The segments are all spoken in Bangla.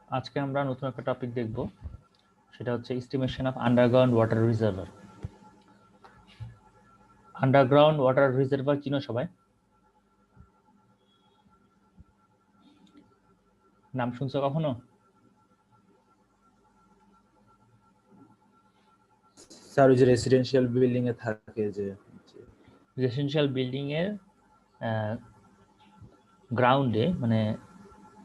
আজকে আমরা নতুন একটা টপিক দেখব, সেটা হচ্ছে estimation of underground water reservoir. Underground water reservoir চিনো সবাই? নাম শুনছো কখনো? স্যার ওই যে রেসিডেন্সিয়াল বিল্ডিং এ থাকে যে রেসিডেন্সিয়াল বিল্ডিং এর গ্রাউন্ডে মানে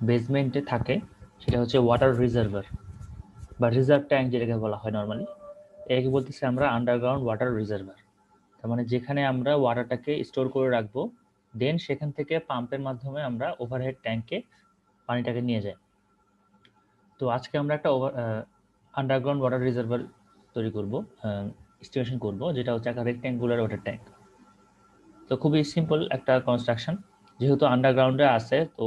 বেসমেন্টে থাকে, সেটা হচ্ছে ওয়াটার রিজার্ভার বা রিজার্ভ ট্যাঙ্ক, যেটাকে বলা হয় নর্মালি। এটাকে বলতেছি আমরা আন্ডারগ্রাউন্ড ওয়াটার রিজার্ভার। তার মানে যেখানে আমরা ওয়াটারটাকে স্টোর করে রাখবো, দেন সেখান থেকে পাম্পের মাধ্যমে আমরা ওভারহেড ট্যাঙ্কে পানিটাকে নিয়ে যাই। তো আজকে আমরা একটা আন্ডারগ্রাউন্ড ওয়াটার রিজার্ভার তৈরি করব, স্টেশন করব, যেটা হচ্ছে একটা রেক্ট্যাঙ্গুলার ওয়াটার ট্যাঙ্ক। তো খুবই সিম্পল একটা কনস্ট্রাকশন। যেহেতু আন্ডারগ্রাউন্ডে আছে, তো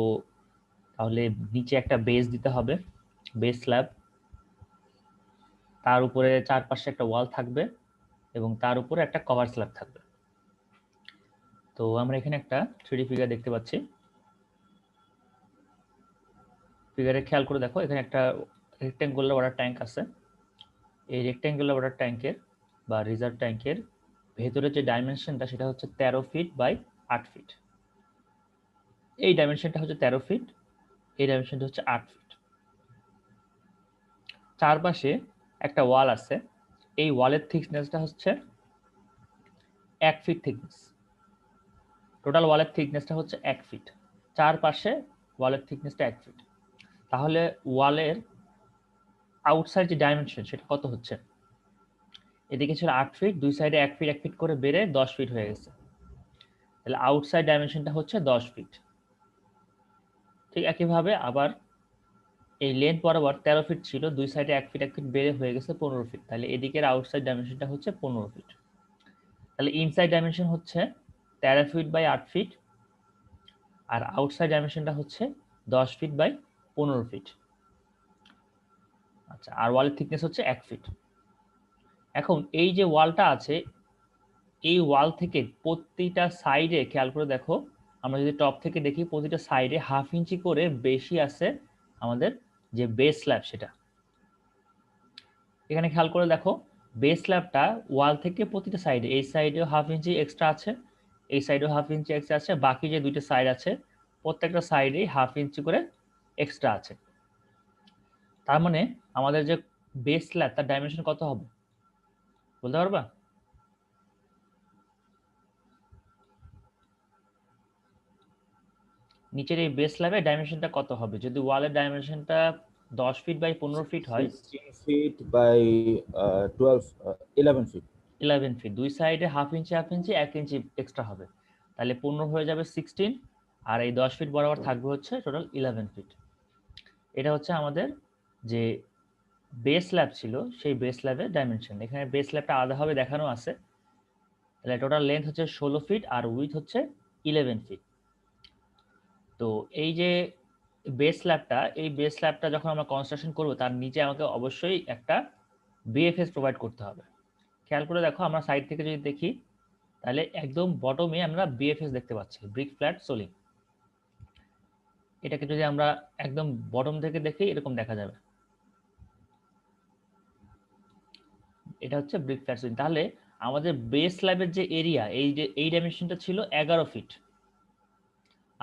তাহলে নিচে একটা বেস দিতে হবে, বেস স্ল্যাব। তার উপরে চারপাশে একটা ওয়াল থাকবে এবং তার উপরে একটা কভার স্ল্যাব থাকবে। তো আমরা এখানে একটা 3D ফিগার দেখতে পাচ্ছি। ফিগারে খেয়াল করে দেখো, এখানে একটা রেক্ট্যাঙ্গুলার ওয়াটার ট্যাঙ্ক আছে। এই রেক্ট্যাঙ্গুলার ওয়াটার ট্যাঙ্কের বা রিজার্ভ ট্যাঙ্কের ভেতরে যে ডাইমেনশনটা, সেটা হচ্ছে 13 ফিট বাই 8 ফিট। এই ডাইমেনশনটা হচ্ছে 13 ফিট, এই ডাইমেনশনটা হচ্ছে 8 ফিট। চারপাশে একটা ওয়াল আছে, এই ওয়ালের থিকনেসটা হচ্ছে 1 ফিট থিকনেস। টোটাল ওয়ালের থিকনেসটা হচ্ছে 1 ফিট। চারপাশে ওয়ালের থিকনেসটা 1 ফিট। তাহলে ওয়ালের আউটসাইড যে ডাইমেনশন, সেটা কত হচ্ছে? এদিকে ছিল 8 ফিট, দুই সাইডে 1 ফিট 1 ফিট করে বেড়ে 10 ফিট হয়ে গেছে। তাহলে আউটসাইড ডাইমেনশনটা হচ্ছে 10 ফিট। ঠিক একইভাবে আবার এই লেন্থ বরাবর 13 ফিট ছিল, দুই সাইডে 1 ফিট 1 ফিট বেড়ে হয়ে গেছে 15 ফিট। তাহলে এদিকের আউটসাইড ডাইমেনশনটা হচ্ছে 15 ফিট। তাহলে ইনসাইড ডাইমেনশন হচ্ছে 13 ফিট বাই 8 ফিট, আর আউটসাইড ডাইমেনশনটা হচ্ছে 10 ফিট বাই 15 ফিট। আচ্ছা, আর ওয়ালের থিকনেস হচ্ছে 1 ফিট। এখন এই যে ওয়ালটা আছে, এই ওয়াল থেকে প্রতিটা সাইডে খেয়াল করে দেখো, আমরা যদি টপ থেকে দেখি, প্রতিটা সাইডে হাফ ইঞ্চি করে বেশি আছে আমাদের যে বেস স্ল্যাব, সেটা। এখানে খেয়াল করে দেখো, বেস স্ল্যাবটা ওয়াল থেকে প্রতিটা সাইডে, এই সাইডেও হাফ ইঞ্চি এক্সট্রা আছে, এই সাইডেও হাফ ইঞ্চি এক্সট্রা আছে, বাকি যে দুইটা সাইড আছে প্রত্যেকটা সাইডেই হাফ ইঞ্চি করে এক্সট্রা আছে। তার মানে আমাদের যে বেস স্ল্যাব, তার ডাইমেনশন কত হবে বলতে পারবা? নিচের এই বেস স্ল্যাবের ডাইমেনশনটা কত হবে যদি ওয়ালের ডাইমেনশনটা 10 ফিট বাই 15 ফিট হয়? 16 ফিট বাই 11 ফিট। 11 ফিট, দুই সাইডে হাফ ইঞ্চি 1 ইঞ্চি এক্সট্রা হবে, তাহলে 15 হয়ে যাবে 16, আর এই 10 ফিট বরাবর থাকবে হচ্ছে টোটাল 11 ফিট। এটা হচ্ছে আমাদের যে বেস স্ল্যাব ছিল, সেই বেস স্ল্যাবের ডাইমেনশন। এখানে বেস স্ল্যাবটা আলাদাভাবে দেখানো আছে। তাহলে টোটাল লেন্থ হচ্ছে 16 ফিট আর উইথ হচ্ছে 11 ফিট। তো এই যে বেস স্ল্যাবটা, এই বেস স্ল্যাবটা যখন আমরা কনস্ট্রাকশন করব, তার নিচে আমাকে অবশ্যই একটা বিএফএস প্রোভাইড করতে হবে। খেয়াল করে দেখো, আমরা সাইড থেকে যদি দেখি, তাহলে একদম বটমে আমরা বিএফএস দেখতে পাচ্ছি, ব্রিক ফ্ল্যাট সোলিং। এটাকে যদি আমরা একদম বটম থেকে দেখি, এরকম দেখা যাবে, এটা হচ্ছে ব্রিক ফ্ল্যাট সোলিং। তাহলে আমাদের বেস স্ল্যাবের যে এরিয়া, এই যে এই ডাইমেনশনটা ছিল 11 ফিট,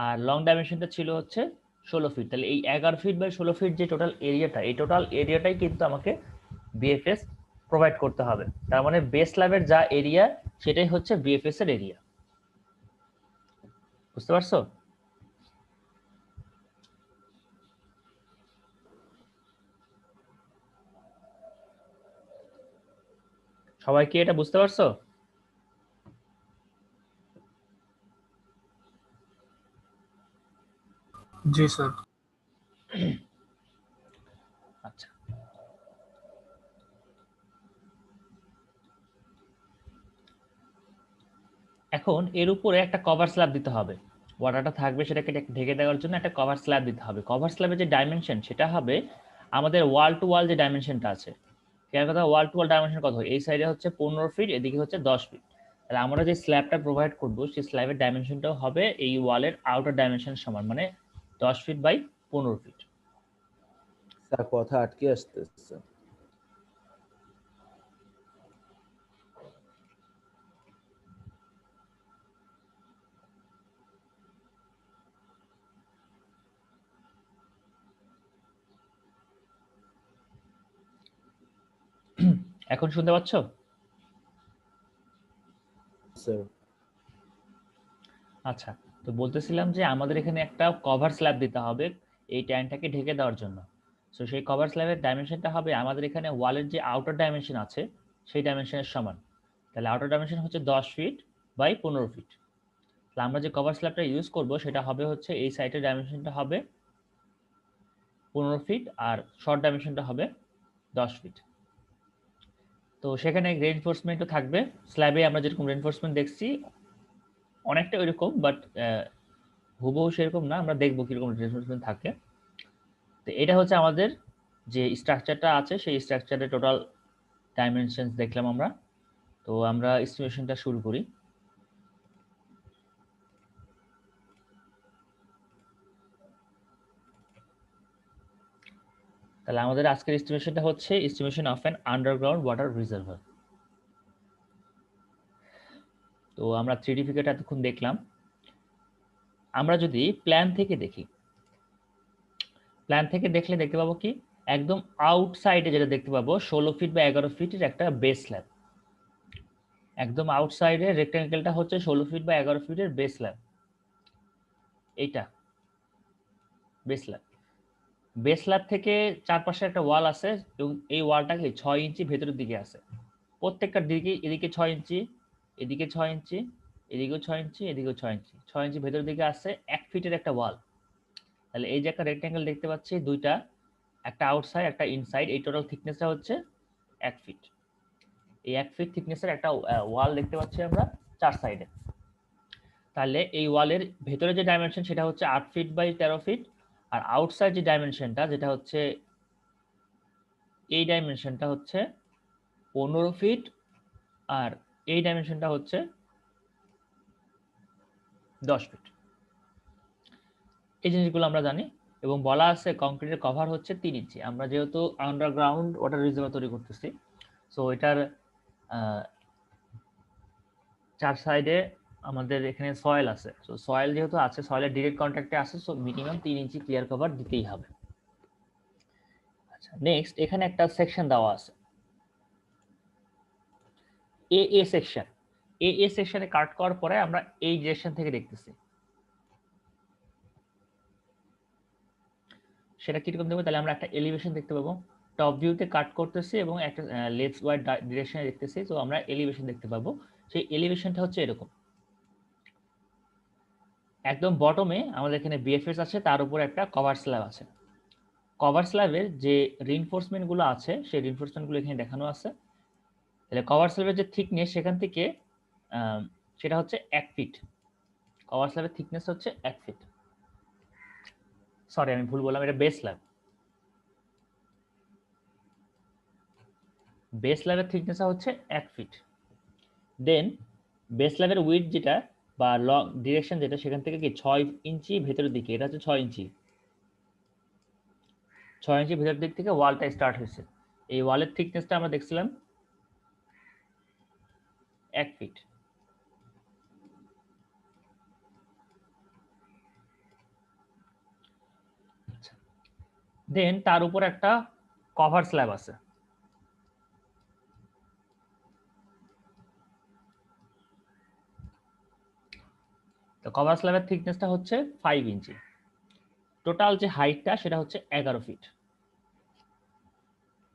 আর লং ডাইমেনশনটা ছিল হচ্ছে 16 ফিট। তাহলে এই 11 ফিট বাই 16 ফিট যে টোটাল এরিয়াটা, এই টোটাল এরিয়াটাই কিন্তু আমাকে বিএফএস প্রোভাইড করতে হবে। তার মানে বেস স্ল্যাবের যা এরিয়া, সেটাই হচ্ছে বিএফএস এর এরিয়া। বুঝতে পারছো? সবাই কি এটা বুঝতে পারছো? জি স্যার। আচ্ছা, এখন এর উপরে একটা কভার স্ল্যাব দিতে হবে। ওয়াটারটা থাকবে, সেটাকে ঢেকে দেওয়ার জন্য একটা কভার স্ল্যাব দিতে হবে। কভার স্ল্যাবের যে ডাইমেনশন, সেটা হবে আমাদের ওয়াল টু ওয়াল যে ডাইমেনশনটা আছে। কেন কথা, ওয়াল টু ওয়াল ডাইমেনশন কত? এই সাইডে হচ্ছে 15 ফিট, এদিকে হচ্ছে 10 ফিট। তাহলে আমরা যে স্ল্যাবটা প্রোভাইড করব, সেই স্ল্যাবের ডাইমেনশনটাও হবে এই ওয়ালের আউটার ডাইমেনশন সমান, মানে 10 ফিট বাই 15 ফিট। তার কথা আটকে আসতেছে। এখন শুনতে পাচ্ছ? স্যার আচ্ছা, তো বলতেছিলাম যে আমাদের এখানে একটা কভার স্ল্যাব দিতে হবে এই ট্যাঙ্কটাকে ঢেকে দেওয়ার জন্য। সো সেই কভার স্ল্যাবের ডাইমেনশনটা হবে আমাদের এখানে ওয়ালের যে আউটার ডাইমেনশন আছে সেই ডাইমেনশনের সমান। তাহলে আউটার ডাইমেনশন হচ্ছে 10 ফিট বাই 15 ফিট। তাহলে আমরা যে কভার স্ল্যাবটা ইউজ করব সেটা হবে হচ্ছে এই সাইডের ডাইমেনশনটা হবে 15 ফিট আর শর্ট ডাইমেনশনটা হবে 10 ফিট। তো সেখানে রেইনফোর্সমেন্টও থাকবে। স্ল্যাবে আমরা যেরকম রেইনফোর্সমেন্ট দেখছি অনেকটা ওইরকম, বাট হুবহু সেরকম না, আমরা দেখবো কিরকম রেইনফোর্সমেন্ট থাকে। তো এটা হচ্ছে আমাদের যে স্ট্রাকচারটা আছে সেই স্ট্রাকচারের টোটাল ডাইমেনশনস দেখলাম আমরা। তো আমরা এস্টিমেশনটা শুরু করি। তাহলে আমাদের আজকের এস্টিমেশনটা হচ্ছে estimation of an underground water reservoir. তো আমরা 3D ফিগারটা এতক্ষণ দেখলাম। আমরা যদি প্ল্যান থেকে দেখি, প্ল্যান থেকে দেখলে দেখতে পাবো কি একদম আউটসাইডে যেটা দেখতে পাবো 16 ফিট বা 11 ফিটের একটা বেস স্ল্যাব। একদম আউটসাইডে রেক্ট্যাঙ্গেলটা হচ্ছে 16 ফিট বা 11 ফিটের বেস স্ল্যাব। এইটা বেস স্ল্যাব। বেস স্ল্যাব থেকে চারপাশে একটা ওয়াল আছে এবং এই ওয়ালটাকে 6 ইঞ্চি ভেতরের দিকে আছে। প্রত্যেকটা দিকে, এদিকে 6 ইঞ্চি, এদিকে 6 ইঞ্চি, এদিকেও 6 ইঞ্চি, এদিকেও 6 ইঞ্চি, 6 ইঞ্চি ভেতরের দিকে আছে 1 ফিটের একটা ওয়াল। তাহলে এই যে একটা রেক্ট্যাঙ্গেল দেখতে পাচ্ছি দুইটা, একটা আউটসাইড একটা ইনসাইড, এই টোটাল থিকনেসটা হচ্ছে 1 ফিট। এই 1 ফিট থিকনেসের একটা ওয়াল দেখতে পাচ্ছি আমরা 4 সাইডে। তাহলে এই ওয়ালের ভেতরে যে ডাইমেনশন সেটা হচ্ছে 8 ফিট বাই 13 ফিট, আর আউটসাইড যে ডাইমেনশনটা যেটা হচ্ছে এই ডাইমেনশনটা হচ্ছে 15 ফিট, আর এই ডাইমেনশনটা হচ্ছে 10 ফিট। এই জিনিসগুলো আমরা জানি এবং বলা আছে কংক্রিটের কভার হচ্ছে 3 ইঞ্চি। আমরা যেহেতু আন্ডারগ্রাউন্ড ওয়াটার রিজার্ভার তৈরি করতেছি, সো এটার 4 সাইডে আমাদের এখানে সয়েল আছে। সো সয়েল যেহেতু আছে, সয়েলের ডিরেক্ট কন্ট্যাক্টে আছে, সো মিনিমাম 3 ইঞ্চি ক্লিয়ার কভার দিতেই হবে। আচ্ছা, নেক্সট এখানে একটা সেকশন দেওয়া আছে এ সেকশন। এ সেকশনে কাট করার পরে আমরা এই ডিরেকশন থেকে দেখতেছি সেটা কিরকম দেখবো। তাহলে আমরা একটা এলিভেশন দেখতে পাবো। টপ ভিউতে কাট করতেছি এবং একটা লেফট ওয়াইড ডিরেকশনে দেখতেছি, তো আমরা এলিভেশন দেখতে পাবো। সেই এলিভেশনটা হচ্ছে এরকম। একদম বটমে আমাদের এখানে বিএফএস আছে, তার উপর একটা কভার স্ল্যাব আছে। কভার স্ল্যাবের যে রিইনফোর্সমেন্ট গুলো আছে সেই রিইনফোর্সমেন্ট গুলো এখানে দেখানো আছে। তাহলে কভার স্ল্যাবের যে থিকনেস সেখান থেকে সেটা হচ্ছে 1 ফিট। কভার স্ল্যাবের থিকনেস হচ্ছে 1 ফিট। সরি আমি ভুল বললাম, এটা বেস স্ল্যাব। বেস স্ল্যাবের থিকনেস হচ্ছে 1 ফিট। দেন বেস স্ল্যাবের উইডথ যেটা বা লং ডিরেকশন যেটা সেখান থেকে কি 6 ইঞ্চি ভেতরের দিকে, এটা হচ্ছে 6 ইঞ্চি। 6 ইঞ্চি ভেতরের দিক থেকে ওয়ালটা স্টার্ট হয়েছে। এই ওয়ালের থিকনেসটা আমরা দেখছিলাম 1 ফিট। দেন তার উপর একটা কভার স্ল্যাব আছে। তো কভার স্ল্যাবের থিকনেসটা হচ্ছে 5 ইঞ্চি। টোটাল যে হাইটটা সেটা হচ্ছে 11 ফিট।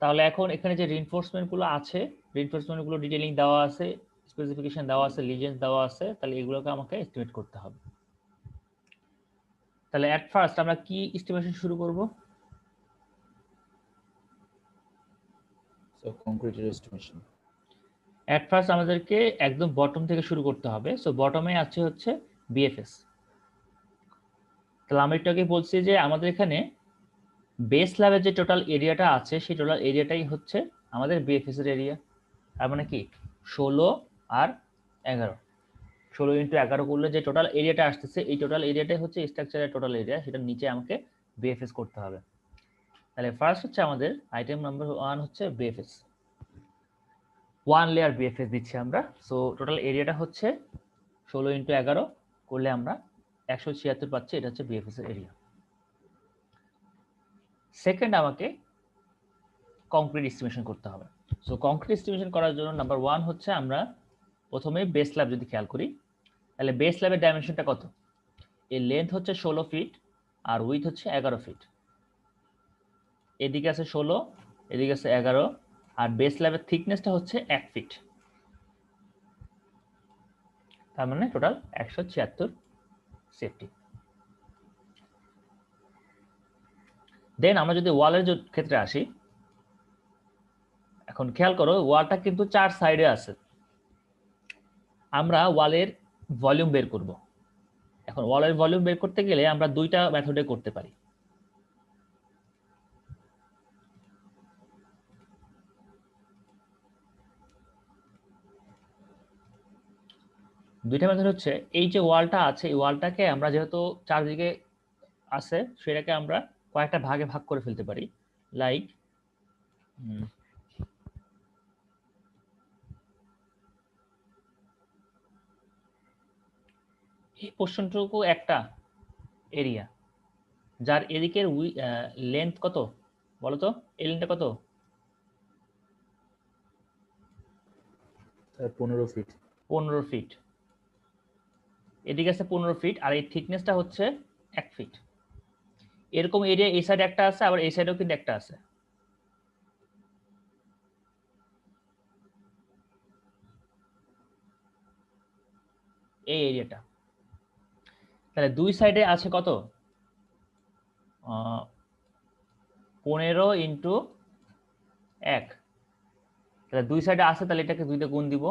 তাহলে এখন এখানে যে রিইনফোর্সমেন্ট গুলো আছে, রিইনফোর্সমেন্ট গুলো ডিটেইলিং দেওয়া আছে, স্পেসিফিকেশন দেওয়া আছে, লিজেন্স দেওয়া আছে, তাহলে এগুলোকে আমাকে এস্টিমেট করতে হবে। তাহলে এট ফার্স্ট আমরা কি এস্টিমেশন শুরু করব? সো কংক্রিটের এস্টিমেশন। এট ফার্স্ট আমাদেরকে একদম বটম থেকে শুরু করতে হবে। সো বটমে আছে হচ্ছে বিএফএস। তাহলে আমি একটু আগে বলছি যে আমাদের এখানে বেস স্ল্যাবের যে টোটাল এরিয়াটা আছে সেই টোটাল এরিয়াটাই হচ্ছে আমাদের বিএফএস এর এরিয়া। তার মানে কি 16 আর 11, 16 ইন্টু 11 করলে যে টোটাল এরিয়াটা আসতেছে এই টোটাল এরিয়াটাই হচ্ছে স্ট্রাকচারের টোটাল এরিয়া, সেটার নিচে আমাকে বিএফএস করতে হবে। তাহলে ফার্স্ট হচ্ছে আমাদের আইটেম নাম্বার 1 হচ্ছে বিএফএস, 1 লেয়ার বিএফএস দিচ্ছি আমরা। সো টোটাল এরিয়াটা হচ্ছে 16 × 11 করলে আমরা 176 পাচ্ছি, এটা হচ্ছে বিএফএস এর এরিয়া। সেকেন্ড আমাকে কংক্রিট এস্টিমেশন করতে হবে। সো কংক্রিট এস্টিমেশন করার জন্য নাম্বার 1 হচ্ছে আমরা প্রথমে বেস স্ল্যাব যদি খেয়াল করি, তাহলে বেস স্ল্যাবের ডাইমেনশনটা কত? এর লেন্থ হচ্ছে 16 ফিট আর উইথ হচ্ছে 11 ফিট। এদিকে আছে 16, এদিকে আছে 11, আর বেস স্ল্যাবের থিকনেসটা হচ্ছে 1 ফিট। তার মানে টোটাল 176 সেফটি। দেন আমরা যদি ওয়ালের ক্ষেত্রে আসি, এখন খেয়াল করো ওয়ালটা কিন্তু 4 সাইডে আছে। আমরা ওয়ালের ভলিউম বের করব। এখন ওয়ালের ভলিউম বের করতে গেলে আমরা দুইটা মেথডে করতে পারি। দুইটা মেথড হচ্ছে, এই যে ওয়ালটা আছে এই ওয়ালটাকে আমরা যেহেতু চারদিকে আছে সেটাকে আমরা কয়েকটা ভাগে ভাগ করে ফেলতে পারি। লাইক এই পোর্শনটুকু একটা এরিয়া, যার এদিকের লেন্থ কত বলো তো? এই লেন্থটা কত? 15 ফিট। 15 ফিট। এদিকে আছে 15 ফিট আর এই থিকনেসটা হচ্ছে 1 ফিট। এরকম এরিয়া এই সাইডে একটা আছে, আবার এই সাইডেও কিন্তু একটা আছে। এই এরিয়াটা, তাহলে দুই সাইডে আছে কত? 15 × 1। তাহলে দুই সাইডে আছে, তাহলে এটাকে 2 দিয়ে গুণ দিব,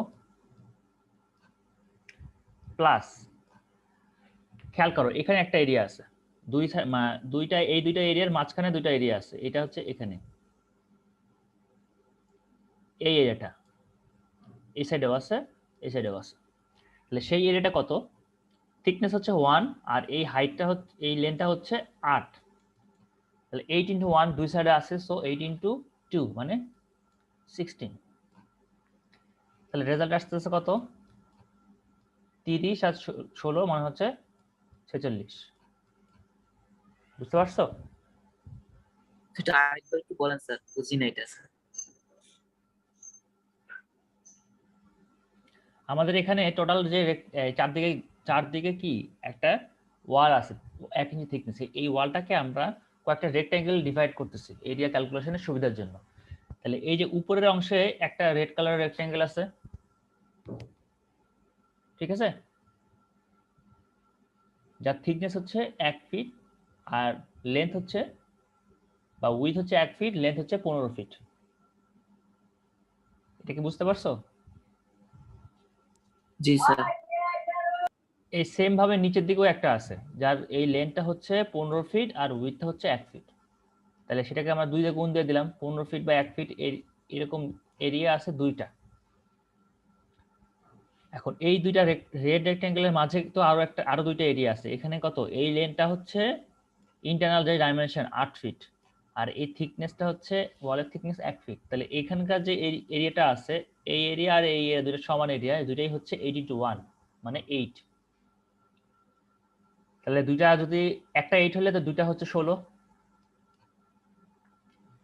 প্লাস খেয়াল করো এখানে একটা এরিয়া আছে, এই দুইটা এরিয়ার মাঝখানে দুইটা এরিয়া আছে, এটা হচ্ছে এখানে এই এরিয়াটা, এই সাইডেও আছে এই সাইডেও আছে। তাহলে সেই এরিয়াটা কত? থিকনেস হচ্ছে 1 আর এই হাইটটা হচ্ছে, এই লেন্থটা হচ্ছে 8। তাহলে 8 × 1 দুই সাইডে আছে, সো 8 × 2 মানে 16। তাহলে রেজাল্ট আসতেছে কত? 30 আর 16 মানে হচ্ছে 46। বুঝতে পারছো? এটা আরেকবার একটু বলেন স্যার, বুঝি না এটা স্যার। আমাদের এখানে টোটাল যে চারদিকে কি একটা ওয়াল আছে 1 ইঞ্চি থিকনেস, এই ওয়ালটাকে আমরা কয়েকটা রেক্ট্যাঙ্গেল ডিভাইড করতেছি এরিয়া ক্যালকুলেশনের সুবিধার জন্য। তাহলে এই যে উপরের অংশে একটা রেড কালারের রেক্ট্যাঙ্গেল আছে, ঠিক আছে, যার থিকনেস হচ্ছে 1 ফিট আর লেন্থ হচ্ছে বা উইথ হচ্ছে 1 ফিট, লেন্থ হচ্ছে 15 ফিট। এটা কি বুঝতে পারছো? জি স্যার। এই সেম ভাবে নিচের দিকেও একটা আছে, যার এই লেন্থটা হচ্ছে 15 ফিট আর উইথটা হচ্ছে 1 ফিট। তাহলে সেটাকে আমরা 2 দিয়ে গুণ দিয়ে দিলাম, 15 ফিট বা 1 ফিট এরকম এরিয়া আছে দুইটা। এখন এই দুইটা রেড রেক্ট্যাঙ্গেলের মাঝে তো আরো দুইটা এরিয়া আছে। এখানে কত? এই লেনটা হচ্ছে ইন্টারনাল যে ডাইমেনশন 8 ফিট আর এই থিকনেসটা হচ্ছে ওয়ালের থিকনেস 1 ফিট। তাহলে এখানকার যে এরিয়াটা আছে এই এরিয়া আর এই এরিয়া দুটো সমান এরিয়া, দুটাই হচ্ছে 8 × 1 মানে 8। তাহলে দুইটা যদি একটা 8 হলে তো দুইটা হচ্ছে 16।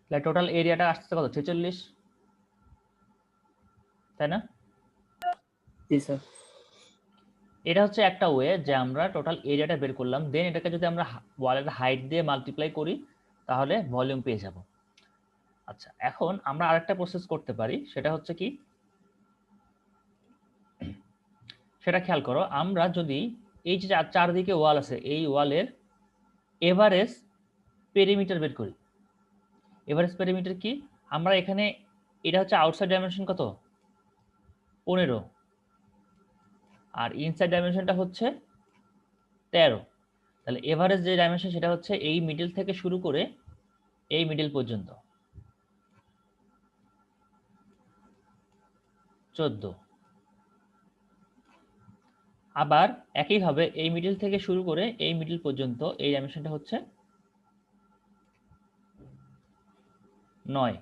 তাহলে টোটাল এরিয়াটা আসছে কত? 46, তাই না? জি স্যার। এটা হচ্ছে একটা ওয়ে যে আমরা টোটাল এরিয়াটা বের করলাম, দেন এটাকে যদি আমরা ওয়ালের হাইট দিয়ে মাল্টিপ্লাই করি তাহলে ভলিউম পেয়ে যাব। আচ্ছা, এখন আমরা আরেকটা প্রসেস করতে পারি, সেটা হচ্ছে কি, সেটা খেয়াল করো। আমরা যদি এই যে চারদিকে ওয়াল আছে এই ওয়ালের এভারেজ পেরিমিটার বের করি। এভারেজ পেরিমিটার কি? আমরা এখানে এটা হচ্ছে আউটসাইড ডাইমেনশন কত? 15 আর ইনসাইড ডাইমেনশনটা হচ্ছে 13। তাহলে এভারেজ যে ডাইমেনশন সেটা হচ্ছে এই মিডল থেকে শুরু করে এই মিডল পর্যন্ত 14। আবার একইভাবে এই মিডল থেকে শুরু করে এই মিডল পর্যন্ত এই ডাইমেনশনটা হচ্ছে 9।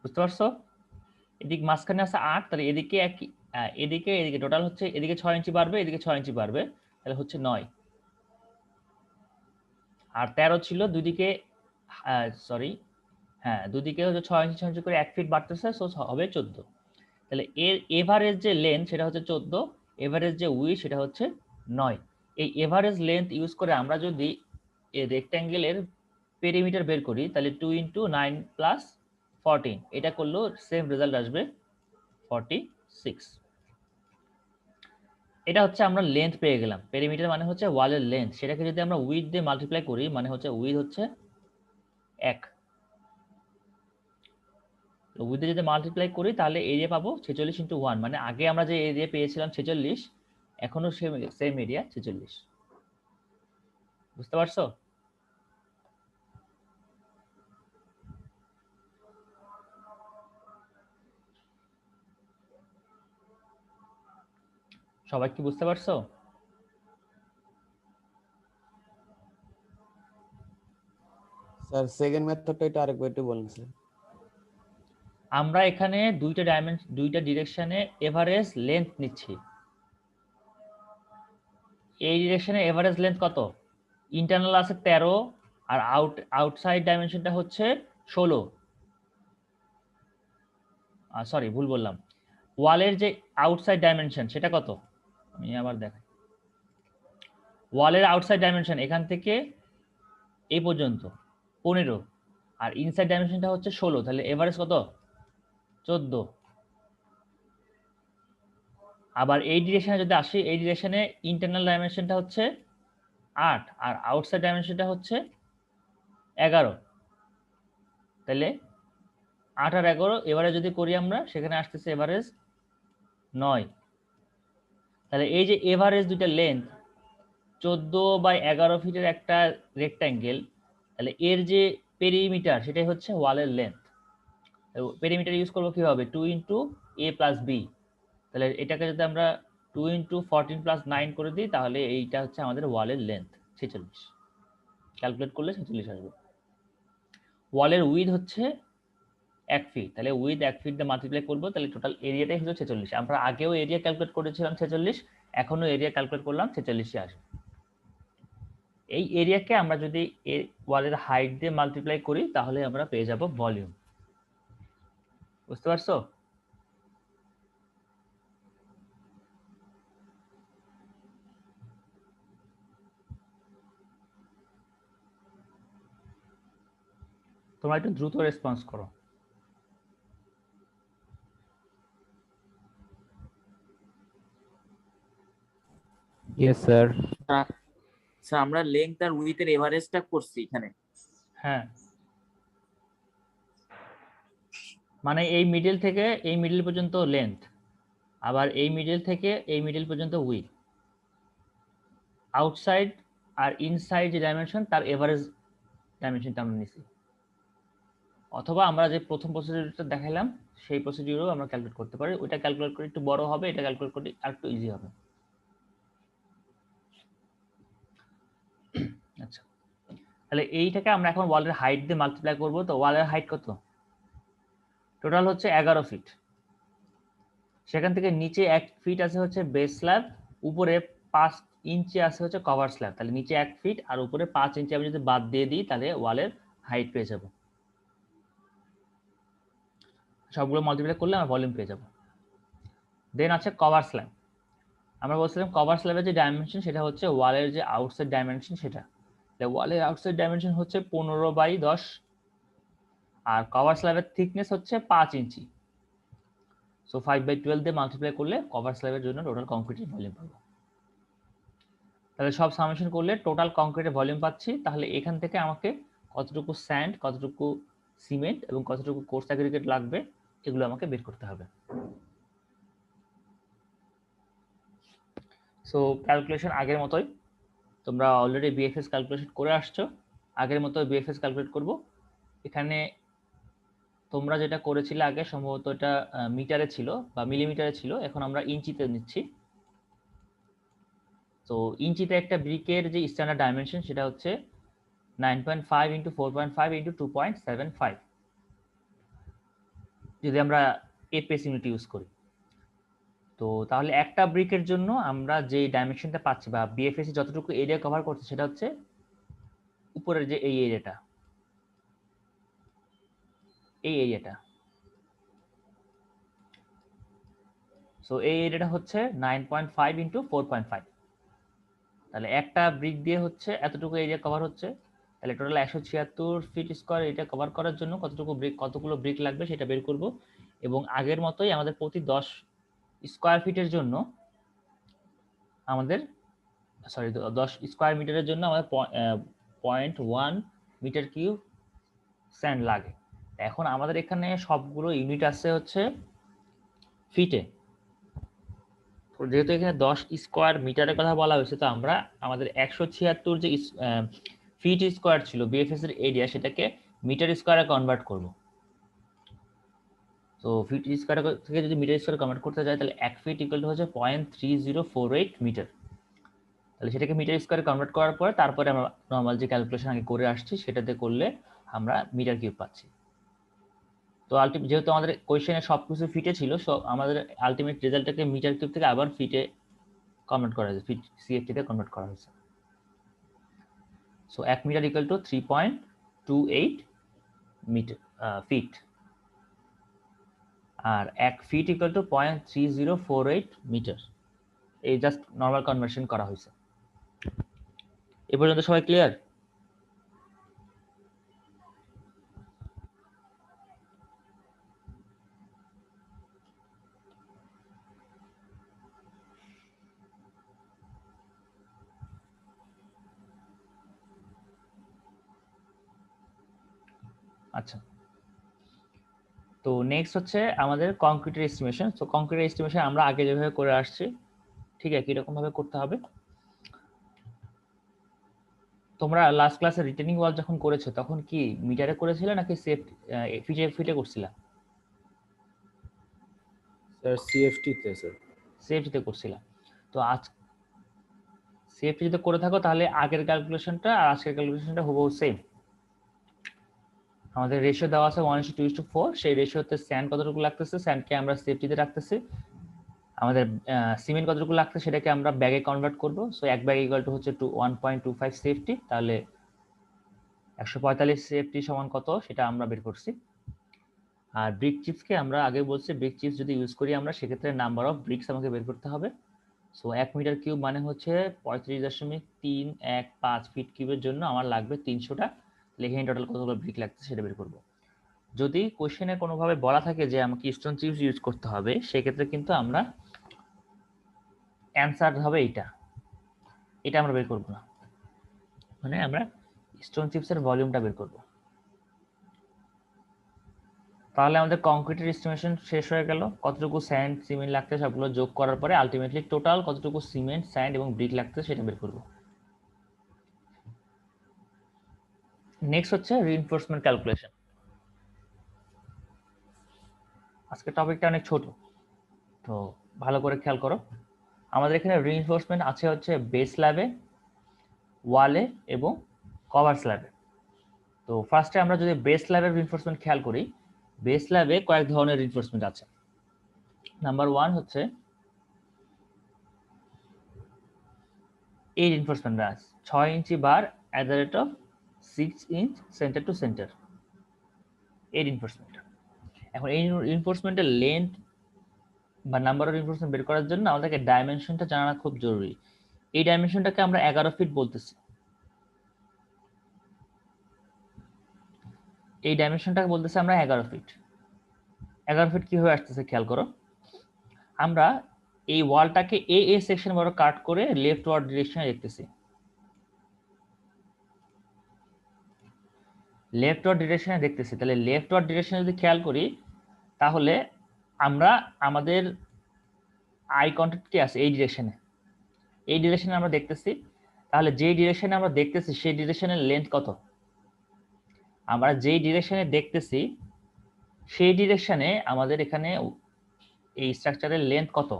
বুঝতে পারছো? এদিকে মাঝখানে আছে 8, তাহলে এদিকে এদিকে এদিকে টোটাল হচ্ছে, এদিকে 6 ইঞ্চি বাড়বে, এদিকে 6 ইঞ্চি বাড়বে, তাহলে হচ্ছে 9। আর 13 ছিল দুদিকে, সরি, হ্যাঁ দুদিকে হচ্ছে 6 ইঞ্চি 6 ইঞ্চি করে 1 ফিট বাড়তেছে, সো হবে 14। তাহলে এর এভারেজ যে লেন্থ সেটা হচ্ছে 14, এভারেজ যে উইথ সেটা হচ্ছে 9। এই এভারেজ লেন্থ ইউজ করে আমরা যদি এই রেক্ট্যাঙ্গেলের পেরিমিটার বের করি, তাহলে 2 × 9 + 14, এটা করলেও সেম রেজাল্ট আসবে 46। এটা হচ্ছে আমরা লেন্থ পেয়ে গেলাম। পেরিমিটার মানে হচ্ছে ওয়ালের লেন্থ, সেটাকে যদি আমরা উইথ দিয়ে মাল্টিপ্লাই করি, মানে হচ্ছে উইথ হচ্ছে 1, উইথ দিয়ে যদি মাল্টিপ্লাই করি তাহলে এরিয়া পাবো 46 × 1, মানে আগে আমরা যে এরিয়া পেয়েছিলাম 46, এখনো সেম এরিয়া 46। বুঝতে পারছো? সবাই কি বুঝতে পারছো? স্যার সেকেন্ড মেথডটা এটা আরেকবার একটু বলেন স্যার। আমরা এখানে দুইটা ডিরেকশনে এভারেজ লেন্থ নিচ্ছি। এই ডিরেকশনে এভারেজ লেন্থ কত? ইন্টারনাল আছে 13, আর আউটসাইড ডাইমেনশনটা হচ্ছে 16। সরি, ভুল বললাম। ওয়ালের যে আউটসাইড ডাইমেনশন সেটা কত? আমি আবার দেখাই। ওয়ালের আউটসাইড ডাইমেনশন এখান থেকে এই পর্যন্ত 15, আর ইনসাইড ডাইমেনশনটা হচ্ছে 16, তাহলে এভারেজ কত? 14। আবার এই ডিরেকশনে যদি আসি, এই ডিরেকশনে ইন্টারনাল ডাইমেনশনটা হচ্ছে 8, আর আউটসাইড ডাইমেনশনটা হচ্ছে 11, তাহলে 8 আর 11 এবারে যদি করি আমরা, সেখানে আসতেছে এভারেজ 9। তাহলে এই যে এভারেজ দুইটা লেন্থ 14/11 ফিটের একটা রেক্ট্যাঙ্গেল, তাহলে এর যে পেরিমিটার সেটাই হচ্ছে ওয়ালের লেন্থ। পেরিমিটার ইউজ করবো কিভাবে? 2 × a + b। তাহলে এটাকে যদি আমরা 2 × 14 + 9 করে দিই, তাহলে এইটা হচ্ছে আমাদের ওয়ালের লেন্থ 46। ক্যালকুলেট করলে 46 আসবে। ওয়ালের উইথ হচ্ছে 1 ফিট, তাহলে উইথ 1 ফিট দিয়ে মাল্টিপ্লাই করবো, তাহলে টোটাল এরিয়াটাই হচ্ছে 46। আমরা আগেও এরিয়া ক্যালকুলেট করেছিলাম 46, এখনো এরিয়া ক্যালকুলেট করলাম 46ই আসবে। এই এরিয়াকে আমরা যদি ওয়ালের হাইট দিয়ে মাল্টিপ্লাই করি, তাহলে আমরা পেয়ে যাব ভলিউম। বুঝতে পারছো? তোমরা একটু দ্রুত রেসপন্স করো। Yes sir. স্যার আমরা লেংথ আর উইথের এভারেজটা করছি এখানে। হ্যাঁ, মানে এই মিডল থেকে এই মিডল পর্যন্ত লেন্থ, আবার এই মিডল থেকে এই মিডল পর্যন্ত উইথ, আউটসাইড আর ইনসাইড যে ডাইমেনশন তার এভারেজ ডাইমেনশনটা আমরা নিছি। অথবা আমরা যে প্রথম প্রসিডিউরটা দেখাইলাম সেই প্রসিডিউরও আমরা ক্যালকুলেট করতে পারি। ওইটা ক্যালকুলেট করে একটু বড় হবে, এটা ক্যালকুলেট করে আর একটু ইজি হবে। আচ্ছা, তাহলে এইটাকে আমরা এখন ওয়ালের হাইট দিয়ে মাল্টিপ্লাই করব। তো ওয়ালের হাইট কত? টোটাল হচ্ছে 11 ফিট। সেখান থেকে নিচে 1 ফিট আছে হচ্ছে বেস স্ল্যাব, উপরে 5 ইঞ্চি আছে হচ্ছে কভার স্ল্যাব। তাহলে নিচে 1 ফিট আর উপরে 5 ইঞ্চি আমি যদি বাদ দিয়ে দিই, তাহলে ওয়ালের হাইট পেয়ে যাব। সবগুলো মাল্টিপ্লাই করলে আমরা ভলিউম পেয়ে যাব। দেন আছে কভার স্ল্যাব। আমরা বলছিলাম কভার স্ল্যাবের যে ডাইমেনশন সেটা হচ্ছে ওয়ালের যে আউটসাইড ডাইমেনশন সেটা। ওয়ালের আউটসাইড ডাইমেনশন হচ্ছে 15/10, আর কভার স্ল্যাবের থিকনেস হচ্ছে 5 ইঞ্চি। সো 5/12 দিয়ে মাল্টিপ্লাই করলে কভার স্ল্যাবের জন্য টোটাল কংক্রিটের ভলিউম পাবো। তাহলে সব সামেশন করলে টোটাল কংক্রিটের ভলিউম পাচ্ছি। তাহলে এখান থেকে আমাকে কতটুকু স্যান্ড, কতটুকু সিমেন্ট এবং কতটুকু কোর্স অ্যাগ্রিগেট লাগবে এগুলো আমাকে বের করতে হবে। সো ক্যালকুলেশন আগের মতোই, তোমরা অলরেডি বিএফএস ক্যালকুলেশন করে আসছো, আগের মতো বিএফএস ক্যালকুলেট করব। এখানে তোমরা যেটা করেছিলে আগে সম্ভবত এটা মিটারে ছিল বা মিলিমিটারে ছিল, এখন আমরা ইঞ্চিতে নিচ্ছি। তো ইঞ্চিতে একটা ব্রিকের যে স্ট্যান্ডার্ড ডাইমেনশন সেটা হচ্ছে 9.5 ইন্টু 4.5 ইন্টু 2.75 যদি আমরা এপিএস ইউনিট ইউজ করি। তো তাহলে একটা ব্রিকের জন্য আমরা যে ডাইমেনশনটা পাচ্ছি বা বিএফএসি যতটুকু এরিয়া কভার করছে সেটা হচ্ছে উপরের যে এই এরিয়াটা, এই এরিয়াটা। সো এই এরিয়াটা হচ্ছে 9.5 ইন্টু 4.5। তাহলে একটা ব্রিক দিয়ে হচ্ছে এতটুকু এরিয়া কভার হচ্ছে। তাহলে টোটাল 176 ফিট স্কোয়ার এটা কভার করার জন্য কতগুলো ব্রিক লাগবে সেটা বের করব। এবং আগের মতোই আমাদের প্রতি 10 স্কোয়ার ফিটের জন্য আমাদের 10 স্কোয়ার মিটারের জন্য আমাদের 0.1 মিটার কিউব স্যান্ড লাগে। এখন আমাদের এখানে সবগুলো ইউনিট আছে হচ্ছে ফিটে। যেহেতু এখানে 10 স্কোয়ার মিটারের কথা বলা হয়েছে, তো আমরা আমাদের 176 যে ফিট স্কোয়ার ছিল বিএফএস এর এরিয়া সেটাকে মিটার স্কোয়ারে কনভার্ট করব। তো ফিট স্কোয়ার থেকে যদি মিটার স্কোয়ারে কনভার্ট করতে যাই তাহলে 1 ফিট ইকুয়াল টু হচ্ছে 0.3048 মিটার। তাহলে সেটাকে মিটার স্কোয়ারে কনভার্ট করার পর তারপরে আমরা নর্মাল যে ক্যালকুলেশন আগে করে আসছি সেটাতে করলে আমরা মিটার কিউব পাচ্ছি। তো যেহেতু আমাদের কোয়েশ্চেনে সবকিছু ফিটে ছিল, সব আমাদের আলটিমেট রেজাল্টটাকে মিটার কিউব থেকে আবার ফিটে কনভার্ট করা হয়েছে, ফিট সিএফটি তে কনভার্ট করা হয়েছে। So 1 metre equal to 3.28 metre feet, আর 1 ফিট ইকুয়াল টু 0.3048 মিটার। এই জাস্ট নর্মাল কনভার্সন করা হয়েছে। এ পর্যন্ত সবাই ক্লিয়ার? আচ্ছা, তো নেক্সট হচ্ছে আমাদের কংক্রিটের এস্টিমেশন। তো কংক্রিটের এস্টিমেশন আমরা আগে যেভাবে করে আসছি ঠিক আছে এরকম ভাবে করতে হবে। তোমরা লাস্ট ক্লাসে রিটেনিং ওয়াল যখন করেছো তখন কি মিটারে করেছিলে নাকি ফিটে করছিলা? স্যার সিএফটি তে স্যার। সিএফটি তে করছিলা। তো আজ সিএফটি যদি করে থাকো তাহলে আগের ক্যালকুলেশনটা আর আজকের ক্যালকুলেশনটা হুবহু সেম। আমাদের রেশিও দেওয়া আছে 1:2:4। সেই রেশিওতে স্যান্ড কতটুকু লাগতেছে, স্যান্ডকে আমরা সিএফটিতে রাখতেছি। আমাদের সিমেন্ট কতটুকু লাগছে সেটাকে আমরা ব্যাগে কনভার্ট করব। সো এক ব্যাগ ইকুয়াল টু হচ্ছে 1.25 সিএফটি। তাহলে 145 সিএফটি সমান কত সেটা আমরা বের করছি। আর ব্রিক চিপসকে আমরা আগে বলছি ব্রিক চিপস যদি ইউজ করি আমরা সেক্ষেত্রে নাম্বার অফ ব্রিক্স আমাকে বের করতে হবে। সো 1 মিটার কিউব মানে হচ্ছে 35.315 ফিট কিউবের জন্য আমার লাগবে 300টা। এখানে টোটাল কতগুলো ব্রিক লাগছে সেটা বের করব। যদি কোশ্চেনে কোনোভাবে বলা থাকে যে আমাকে স্টোন চিপস ইউজ করতে হবে সেক্ষেত্রে কিন্তু আমরা অ্যান্সার হবে এটা আমরা বের করব না, মানে আমরা স্টোন চিপসের ভলিউমটা বের করব। তাহলে আমাদের কংক্রিটের এস্টিমেশন শেষ হয়ে গেল। কতটুকু স্যান্ড সিমেন্ট লাগছে সবগুলো যোগ করার পরে আলটিমেটলি টোটাল কতটুকু সিমেন্ট স্যান্ড এবং ব্রিক লাগছে সেটা বের করব। নেক্সট হচ্ছে রিইনফোর্সমেন্ট ক্যালকুলেশন। আজকের টপিকটা অনেক ছোট, তো ভালো করে খেয়াল করো। আমাদের এখানে রিইনফোর্সমেন্ট আছে হচ্ছে বেস স্ল্যাবে, ওয়ালে এবং কভার স্ল্যাবে। তো ফার্স্টে আমরা যদি বেস স্ল্যাবের রিইনফোর্সমেন্ট খেয়াল করি, বেস স্ল্যাবে কয়েক ধরনের রিইনফোর্সমেন্ট আছে। নাম্বার 1 হচ্ছে এই reinforcement branch 6 inch bar at the rate of 6 inch centre to centre, এই রিইনফোর্সমেন্ট। এখন এই রিইনফোর্সমেন্টের লেন্থ বা নাম্বার অফ রিইনফোর্সমেন্ট বের করার জন্য আমাদেরকে ডাইমেনশনটা জানা খুব জরুরি। এই ডাইমেনশনটাকে আমরা 11 ফিট বলতেছি। এই ডাইমেনশনটাকে বলতেছি আমরা 11 ফিট। 11 ফিট কিভাবে আসতেছে খেয়াল করো। আমরা এই ওয়ালটাকে এ সেকশন বড় কাট করে লেফট ওয়ার্ড ডিরেকশনে দেখতেছি। লেফট ওয়ার্ড ডিরেকশনে দেখতেছি, তাহলে লেফট ওয়ার্ড ডিরেকশনে যদি খেয়াল করি তাহলে আমরা আমাদের আই কন্টাক্ট কি আছে এই ডিরেকশনে, এই ডিরেকশনে আমরা দেখতেছি। তাহলে যেই ডিরেকশনে আমরা দেখতেছি সেই ডিরেকশনের লেন্থ কত? আমরা যেই ডিরেকশনে দেখতেছি সেই ডিরেকশনে আমাদের এখানে এই স্ট্রাকচারের লেন্থ কত,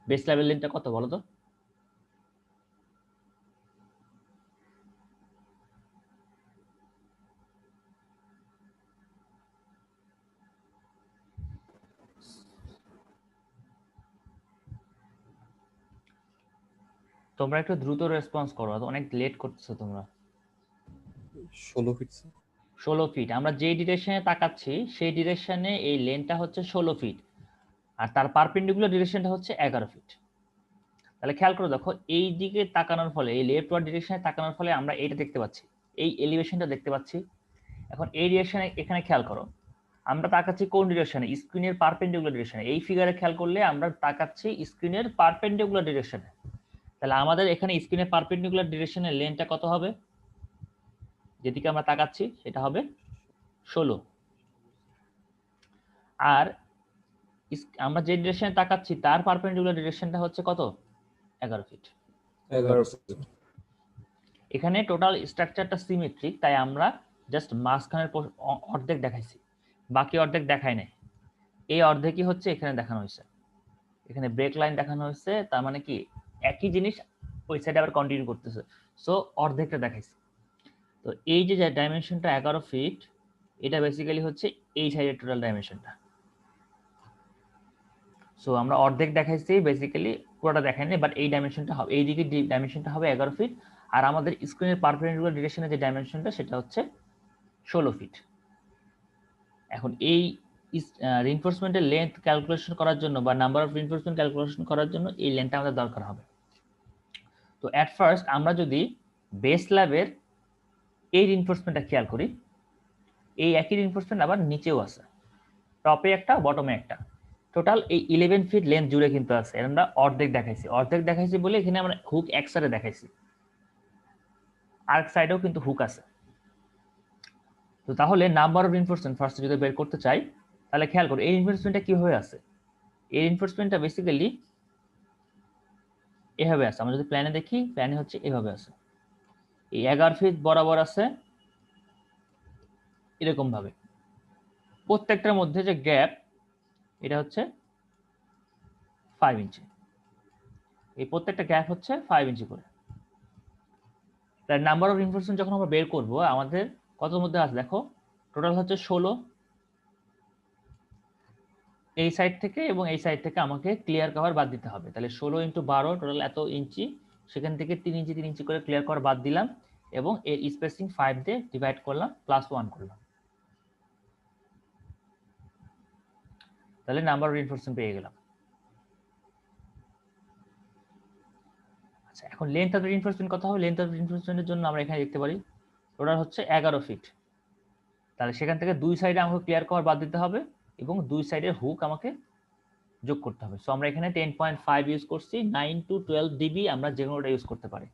বেস লেভেল লেন্থটা কত বলো তো? তোমরা একটু দ্রুত রেসপন্স করো, অনেক লেট করতেছো তোমরা। 16 ফিট। 16 ফিট। আমরা যে ডিরেকশনে তাকাচ্ছি সেই ডিরেকশনে এই লেনটা হচ্ছে 16 ফিট, আর তার পারপেন্ডিকুলার ডিরেকশনটা হচ্ছে 11 ফিট। তাহলে খেয়াল করে দেখো, এই দিকে তাকানোর ফলে, এই লেফট ওয়ার্ড ডিরেকশনে তাকানোর ফলে আমরা এইটা দেখতে পাচ্ছি, এই এলিভেশনটা দেখতে পাচ্ছি। এখন এই ডিরেকশনে এখানে খেয়াল করো, আমরা তাকাচ্ছি কোন ডিরেকশনে? স্ক্রিনের পারপেন্ডিকুলার ডিরেকশনে। এই ফিগারে খেয়াল করলে আমরা তাকাচ্ছি স্ক্রিনের পারপেন্ডিকুলার ডিরেকশনে। তাহলে আমাদের এখানে স্ক্রিনের পারপেন্ডিকুলার ডিরেকশনের লেনটা কত হবে? যেদিকে আমরা তাকাচ্ছি সেটা হবে 16। আর আমরা যে ডিরেকশনে তাকাচ্ছি তার পারপেন্ডিকুলার ডিরেকশনটা হচ্ছে কত? 11 ফিট। 11 ফিট। এখানে টোটাল স্ট্রাকচারটা সিমেট্রিক, তাই আমরা জাস্ট মাঝখানের অর্ধেক দেখাইছি, বাকি অর্ধেক দেখাই নাই। এই অর্ধেকই হচ্ছে এখানে দেখানো হয়েছে, এখানে ব্রেক লাইন দেখানো হয়েছে, তার মানে কি একই জিনিস ওই সাইডে আবার কন্টিনিউ করতেছে, সো অর্ধেকটা দেখাইছে। তো এই যে ডাইমেনশনটা 11 ফিট, এটা বেসিক্যালি হচ্ছে এই সাইডের টোটাল ডাইমেনশনটা। সো আমরা অর্ধেক দেখাইছি, বেসিক্যালি পুরোটা দেখাইনি, বাট এই ডাইমেনশনটা হবে, এই দিকে ডাইমেনশনটা হবে 11 ফিট, আর আমাদের স্ক্রিনের পারপেন্ডিকুলার ডিরেকশনের যে ডাইমেনশনটা সেটা হচ্ছে 16 ফিট। এখন এই রিইনফোর্সমেন্টের লেন্থ ক্যালকুলেশন করার জন্য বা নাম্বার অফ রিইনফোর্সমেন্ট ক্যালকুলেশন করার জন্য এই লেন্থটা আমাদের দরকার হবে। তো অ্যাট ফার্স্ট আমরা যদি বেস স্ল্যাবের এই রিইনফোর্সমেন্টটা খেয়াল করি, এই একই রিইনফোর্সমেন্ট আবার নিচেও আছে, টপে একটা বটমে একটা, টোটাল এই 11 ফিট লেন্থ জুড়ে কিন্তু আছে। আমরা অর্ধেক দেখাইছি বলে এখানে আমরা হুক এক সাইডে দেখাইছি, আরেক সাইডেও কিন্তু হুক আছে। তো তাহলে নাম্বার অফ রিইনফোর্সমেন্ট ফার্স্ট যদি বের করতে চাই, তাহলে খেয়াল করো এই রিইনফোর্সমেন্টটা কি হয়ে আছে। এই রিইনফোর্সমেন্টটা বেসিক্যালি এভাবে আছে, আমরা যদি প্ল্যানে দেখি, প্ল্যানে হচ্ছে এভাবে আছে, এই 11 ফিট বরাবর আছে এরকম ভাবে। প্রত্যেকটার মধ্যে যে গ্যাপ এটা হচ্ছে 5 ইঞ্চি, এই প্রত্যেকটা গ্যাপ হচ্ছে 5 ইঞ্চি করে। তার নাম্বার অফ রিইনফোর্সমেন্ট যখন আমরা বের করব, আমাদের কতর মধ্যে আছে দেখো, টোটাল হচ্ছে 16। এই সাইড থেকে এবং এই সাইড থেকে আমাকে ক্লিয়ার কভার বাদ দিতে হবে, তাহলে 16 × 12 টোটাল এত ইঞ্চি, সেখান থেকে 3 ইঞ্চি করে ক্লিয়ার কভার বাদ দিলাম এবং এর স্পেসিং 5 দিয়ে ডিভাইড করলাম, +1 করলাম, তাহলে নাম্বার অফ রিইনফোর্সমেন্ট পেয়ে গেলাম। আচ্ছা, এখন লেন্থ অফ রিইনফোর্সমেন্ট কত হবে? লেন্থ অফ রিইনফোর্সমেন্টের জন্য আমরা এখানে দেখতে পারি টোটাল হচ্ছে 11 ফিট, তাহলে সেখান থেকে দুই সাইডে আমাকে ক্লিয়ার কভার বাদ দিতে হবে এবং দুই সাইডের হুক আমাকে যোগ করতে হবে। সো আমরা এখানে 10.5 ইউজ করছি, 9 to 12 ডিবি আমরা যে কোনোটা ইউজ করতে পারি।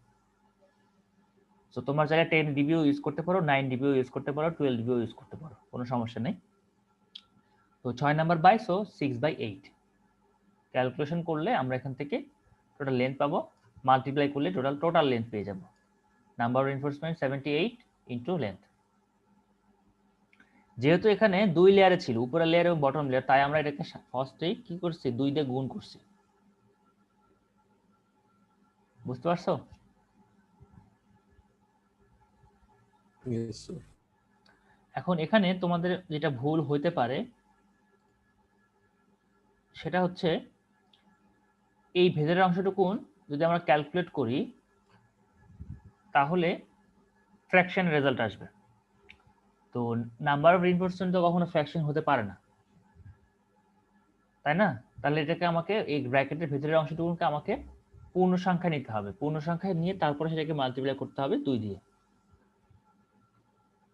সো তোমরা চাইলে 10 ডিবিও ইউজ করতে পারো, 9 ডিবিও ইউজ করতে পারো, 12 ডিবিও ইউজ করতে পারো, কোনো সমস্যা নেই। তো 6 নাম্বার বাই, সো 6/8 ক্যালকুলেশন করলে আমরা এখান থেকে টোটাল লেন্থ পাবো, মাল্টিপ্লাই করলে টোটাল লেন্থ পেয়ে যাব। Number of reinforcement 78 into length. যেহেতু এখানে দুই লেয়ারে ছিল, উপরের লেয়ার এবং বটম লেয়ার, তাই আমরা এটাকে ফার্স্টেই কি করছি, 2 দিয়ে গুণ করছি। বুঝতে পারছো? Yes, sir. এখন এখানে তোমাদের যেটা ভুল হইতে পারে সেটা হচ্ছে এই ভেতরের অংশটুকুন যদি আমরা ক্যালকুলেট করি তাহলে ফ্র্যাকশন রেজাল্ট আসবে। তো নাম্বার অফ রিইনফোর্সমেন্ট তো কখনো ফ্র্যাকশন হতে পারে না, তাই না? তাহলে এটাকে আমাকে এই ব্র্যাকেটের ভেতরের অংশটুকুনকে আমাকে পূর্ণ সংখ্যা নিতে হবে, পূর্ণ সংখ্যায় নিয়ে তারপরে সেটাকে মাল্টিপ্লাই করতে হবে 2 দিয়ে।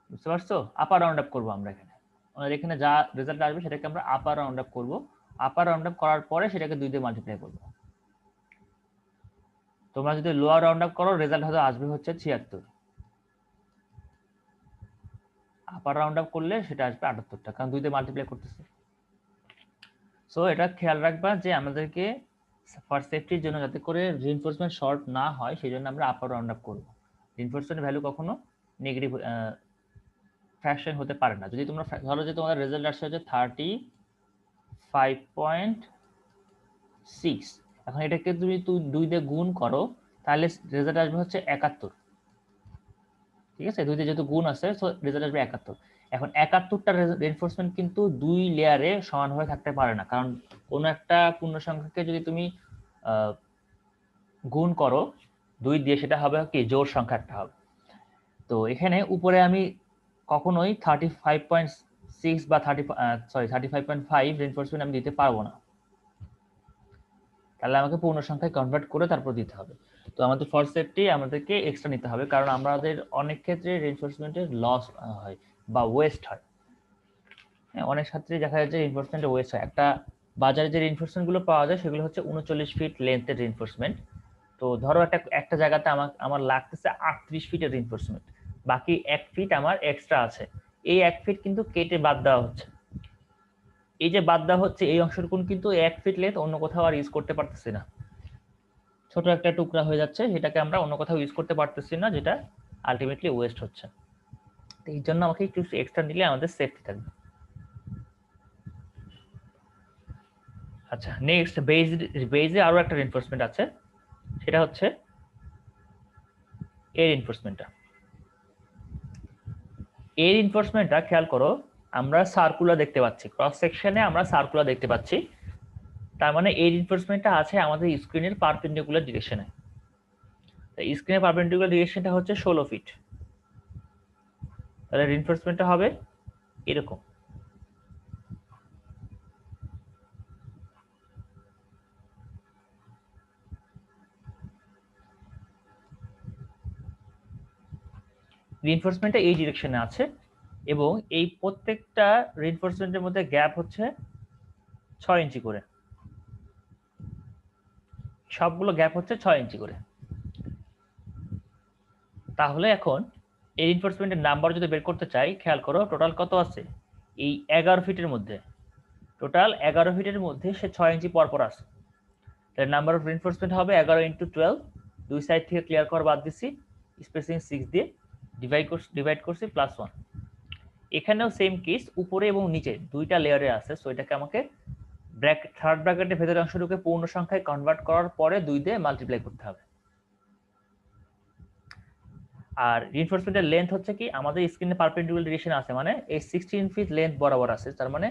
বুঝতে পারছো? আপার রাউন্ড আপ করবো আমরা এখানে, আমাদের এখানে যা রেজাল্ট আসবে সেটাকে আমরা আপার রাউন্ড আপ করবো, আপার রাউন্ড আপ করার পরে সেটাকে 2 দিয়ে মাল্টিপ্লাই করবো। তোমরা যদি লোয়ার রাউন্ড আপ করো রেজাল্ট হয়তো আসবে হচ্ছে 76, আপার রাউন্ড আপ করলে সেটা আসবে 78টা, কারণ 2 দিয়ে মাল্টিপ্লাই করতেছে। সো এটা খেয়াল রাখবা যে আমাদেরকে ফর সেফটির জন্য যাতে করে রিইনফোর্সমেন্ট শর্ট না হয় সেই জন্য আমরা আপার রাউন্ড আপ করবো। রিইনফোর্সমেন্ট ভ্যালু কখনো নেগেটিভ ফ্র্যাকশন হতে পারে না। যদি তোমরা ধরো যে তোমাদের রেজাল্ট আসছে হচ্ছে 35.6, এখন এটাকে তুমি 2 দিয়ে গুণ করো তাহলে রেজাল্ট আসবে হচ্ছে 71, ঠিক আছে? 2 দিয়ে যেহেতু গুণ আছে সো রেজাল্ট আসবে 71। এখন 71টা রিইনফোর্সমেন্ট কিন্তু 2 লেয়ারে সমানভাবে থাকতে পারে না, কারণ কোনো একটা পূর্ণ সংখ্যাকে যদি তুমি গুণ করো 2 দিয়ে সেটা হবে কি জোড় সংখ্যা একটা হবে। তো এখানে উপরে আমি কখনোই 35.6 বা 35.5 রিইনফোর্সমেন্ট আমি দিতে পারবো না, তাহলে আমাকে পূর্ণ সংখ্যায় কনভার্ট করে তারপর দিতে হবে। তো আমাদের ফর সেফটি আমাদেরকে এক্সট্রা নিতে হবে, কারণ আমাদের অনেক ক্ষেত্রে রিইনফোর্সমেন্টের লস হয় বা ওয়েস্ট হয়। হ্যাঁ, অনেক ক্ষেত্রে দেখা যায় যে রিইনফোর্সমেন্টের ওয়েস্ট হয়। একটা বাজারে যে রিইনফোর্সমেন্ট গুলো পাওয়া যায় সেগুলো হচ্ছে 39 ফিট লেন্থের রিইনফোর্সমেন্ট। তো ধরো একটা জায়গাতে আমার লাগতেছে 38 ফিটের রিইনফোর্সমেন্ট, বাকি 1 ফিট আমার এক্সট্রা আছে। এই 1 ফিট কিন্তু কেটে বাদ দেওয়া হচ্ছে। এই যে বাদ দেওয়া হচ্ছে এই অংশটুকু কিন্তু 1 ফিট লেন্থ অন্য কোথাও আর ইউজ করতে পারতেছি না, ছোট একটা টুকরা হয়ে যাচ্ছে, সেটাকে আমরা অন্য কোথাও ইউজ করতে পারতেছি না, যেটা আলটিমেটলি ওয়েস্ট হচ্ছে। তো এই জন্য আমাকে একটু এক্সট্রা নিলে আমাদের সেফটি থাকবে। আচ্ছা, নেক্সট বেজে আরো একটা রিইনফোর্সমেন্ট আছে, সেটা হচ্ছে এই রিইনফোর্সমেন্টটা। এই রিইনফোর্সমেন্টটা খেয়াল করো, আমরা সার্কুলার দেখতে পাচ্ছি, ক্রস সেকশনে আমরা সার্কুলার দেখতে পাচ্ছি। তার মানে এই রিইনফোর্সমেন্টটা আছে আমাদের স্ক্রিনের পারপেন্ডিকুলার ডিরেকশনে। স্ক্রিনের পারপেন্ডিকুলার ডিরেকশনটা হচ্ছে 16 ফিট, তাহলে রিইনফোর্সমেন্টটা হবে এরকম। রিইনফোর্সমেন্টটা এই ডিরেকশনে আছে এবং এই প্রত্যেকটা রিইনফোর্সমেন্টের মধ্যে গ্যাপ হচ্ছে 6 ইঞ্চি করে, সবগুলো গ্যাপ হচ্ছে 6 ইঞ্চি করে। তাহলে এখন এই রিইনফোর্সমেন্টের নাম্বার যদি বের করতে চাই, খেয়াল করো টোটাল কত আছে এই 11 ফিটের মধ্যে, টোটাল 11 ফিটের মধ্যে সে 6 ইঞ্চি পরপর আছে। তাহলে নাম্বার অফ রিইনফোর্সমেন্ট হবে 11 × 12, দুই সাইড থেকে ক্লিয়ার করা বাদ দিছি, স্পেসিং 6 দিয়ে ডিভাইড করছি +1। এখানেও সেম কেস, উপরে এবং নিচে দুইটা লেয়ারে আছে, সো এটাকে আমাকে থার্ড ব্র্যাকেটের ভেতরের অংশটুকু পূর্ণ সংখ্যায় কনভার্ট করার পরে 2 দিয়ে মাল্টিপ্লাই করতে হবে। আর রিইনফোর্সমেন্টের লেন্থ হচ্ছে কি আমাদের স্ক্রিনে পারপেন্ডিকুলার ডিরেকশন আছে, মানে এই 16 ফিট লেন্থ বরাবর আছে, তার মানে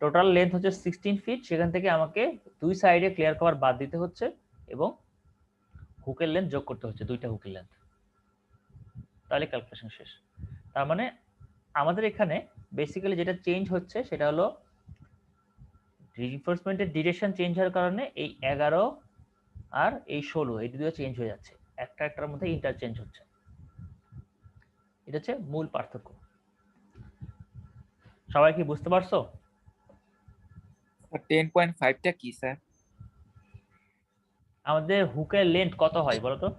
টোটাল লেন্থ হচ্ছে 16 ফিট, সেখান থেকে আমাকে দুই সাইডে ক্লিয়ার কভার বাদ দিতে হচ্ছে এবং হুকের লেন্থ যোগ করতে হচ্ছে, দুইটা হুকের লেন্থ, তাহলে ক্যালকুলেশন শেষ। তার মানে আমাদের এখানে বেসিক্যালি যেটা চেঞ্জ হচ্ছে সেটা হলো রিইনফোর্সমেন্টের ডিরেকশন চেঞ্জ হওয়ার কারণে এই 11 আর এই 16 এই দুটো চেঞ্জ হয়ে যাচ্ছে, একটা একটার মধ্যে ইন্টারচেঞ্জ হচ্ছে। এটা হচ্ছে মূল পার্থক্য। সবাই কি বুঝতে পারছো? 10.5টা কি স্যার? আমাদের হুকের লেন্থ কত হয় বলো তো?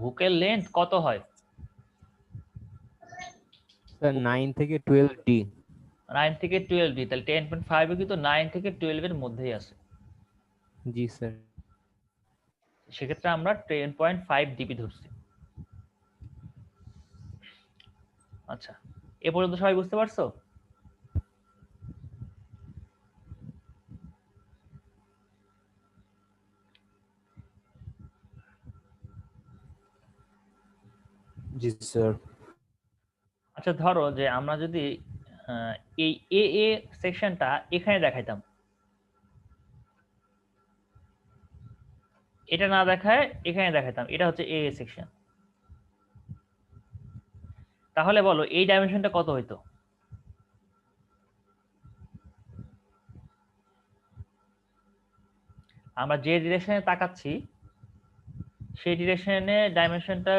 হুকের লেন্থ কত হয়? স্যার 9 থেকে 12 ডি। 9 থেকে 12 ডি, তাহলে 10.5 এ কিন্তু 9 থেকে 12 এর মধ্যেই আছে। জি স্যার। সেক্ষেত্রে আমরা 10.5 ডিপি ধরছি। আচ্ছা, এ পর্যন্ত সবাই বুঝতে পারছো? জি স্যার। আচ্ছা, ধরো যে আমরা যদি এই এ এ সেকশনটা এখানে দেখাইতাম, এটা না দেখায় এখানে দেখাইতাম, এটা হচ্ছে এ এ সেকশন, তাহলে বলো এই ডাইমেনশনটা কত হইতো? আমরা যে ডিরেকশনে তাকাচ্ছি সেই ডিরেকশনে ডাইমেনশনটা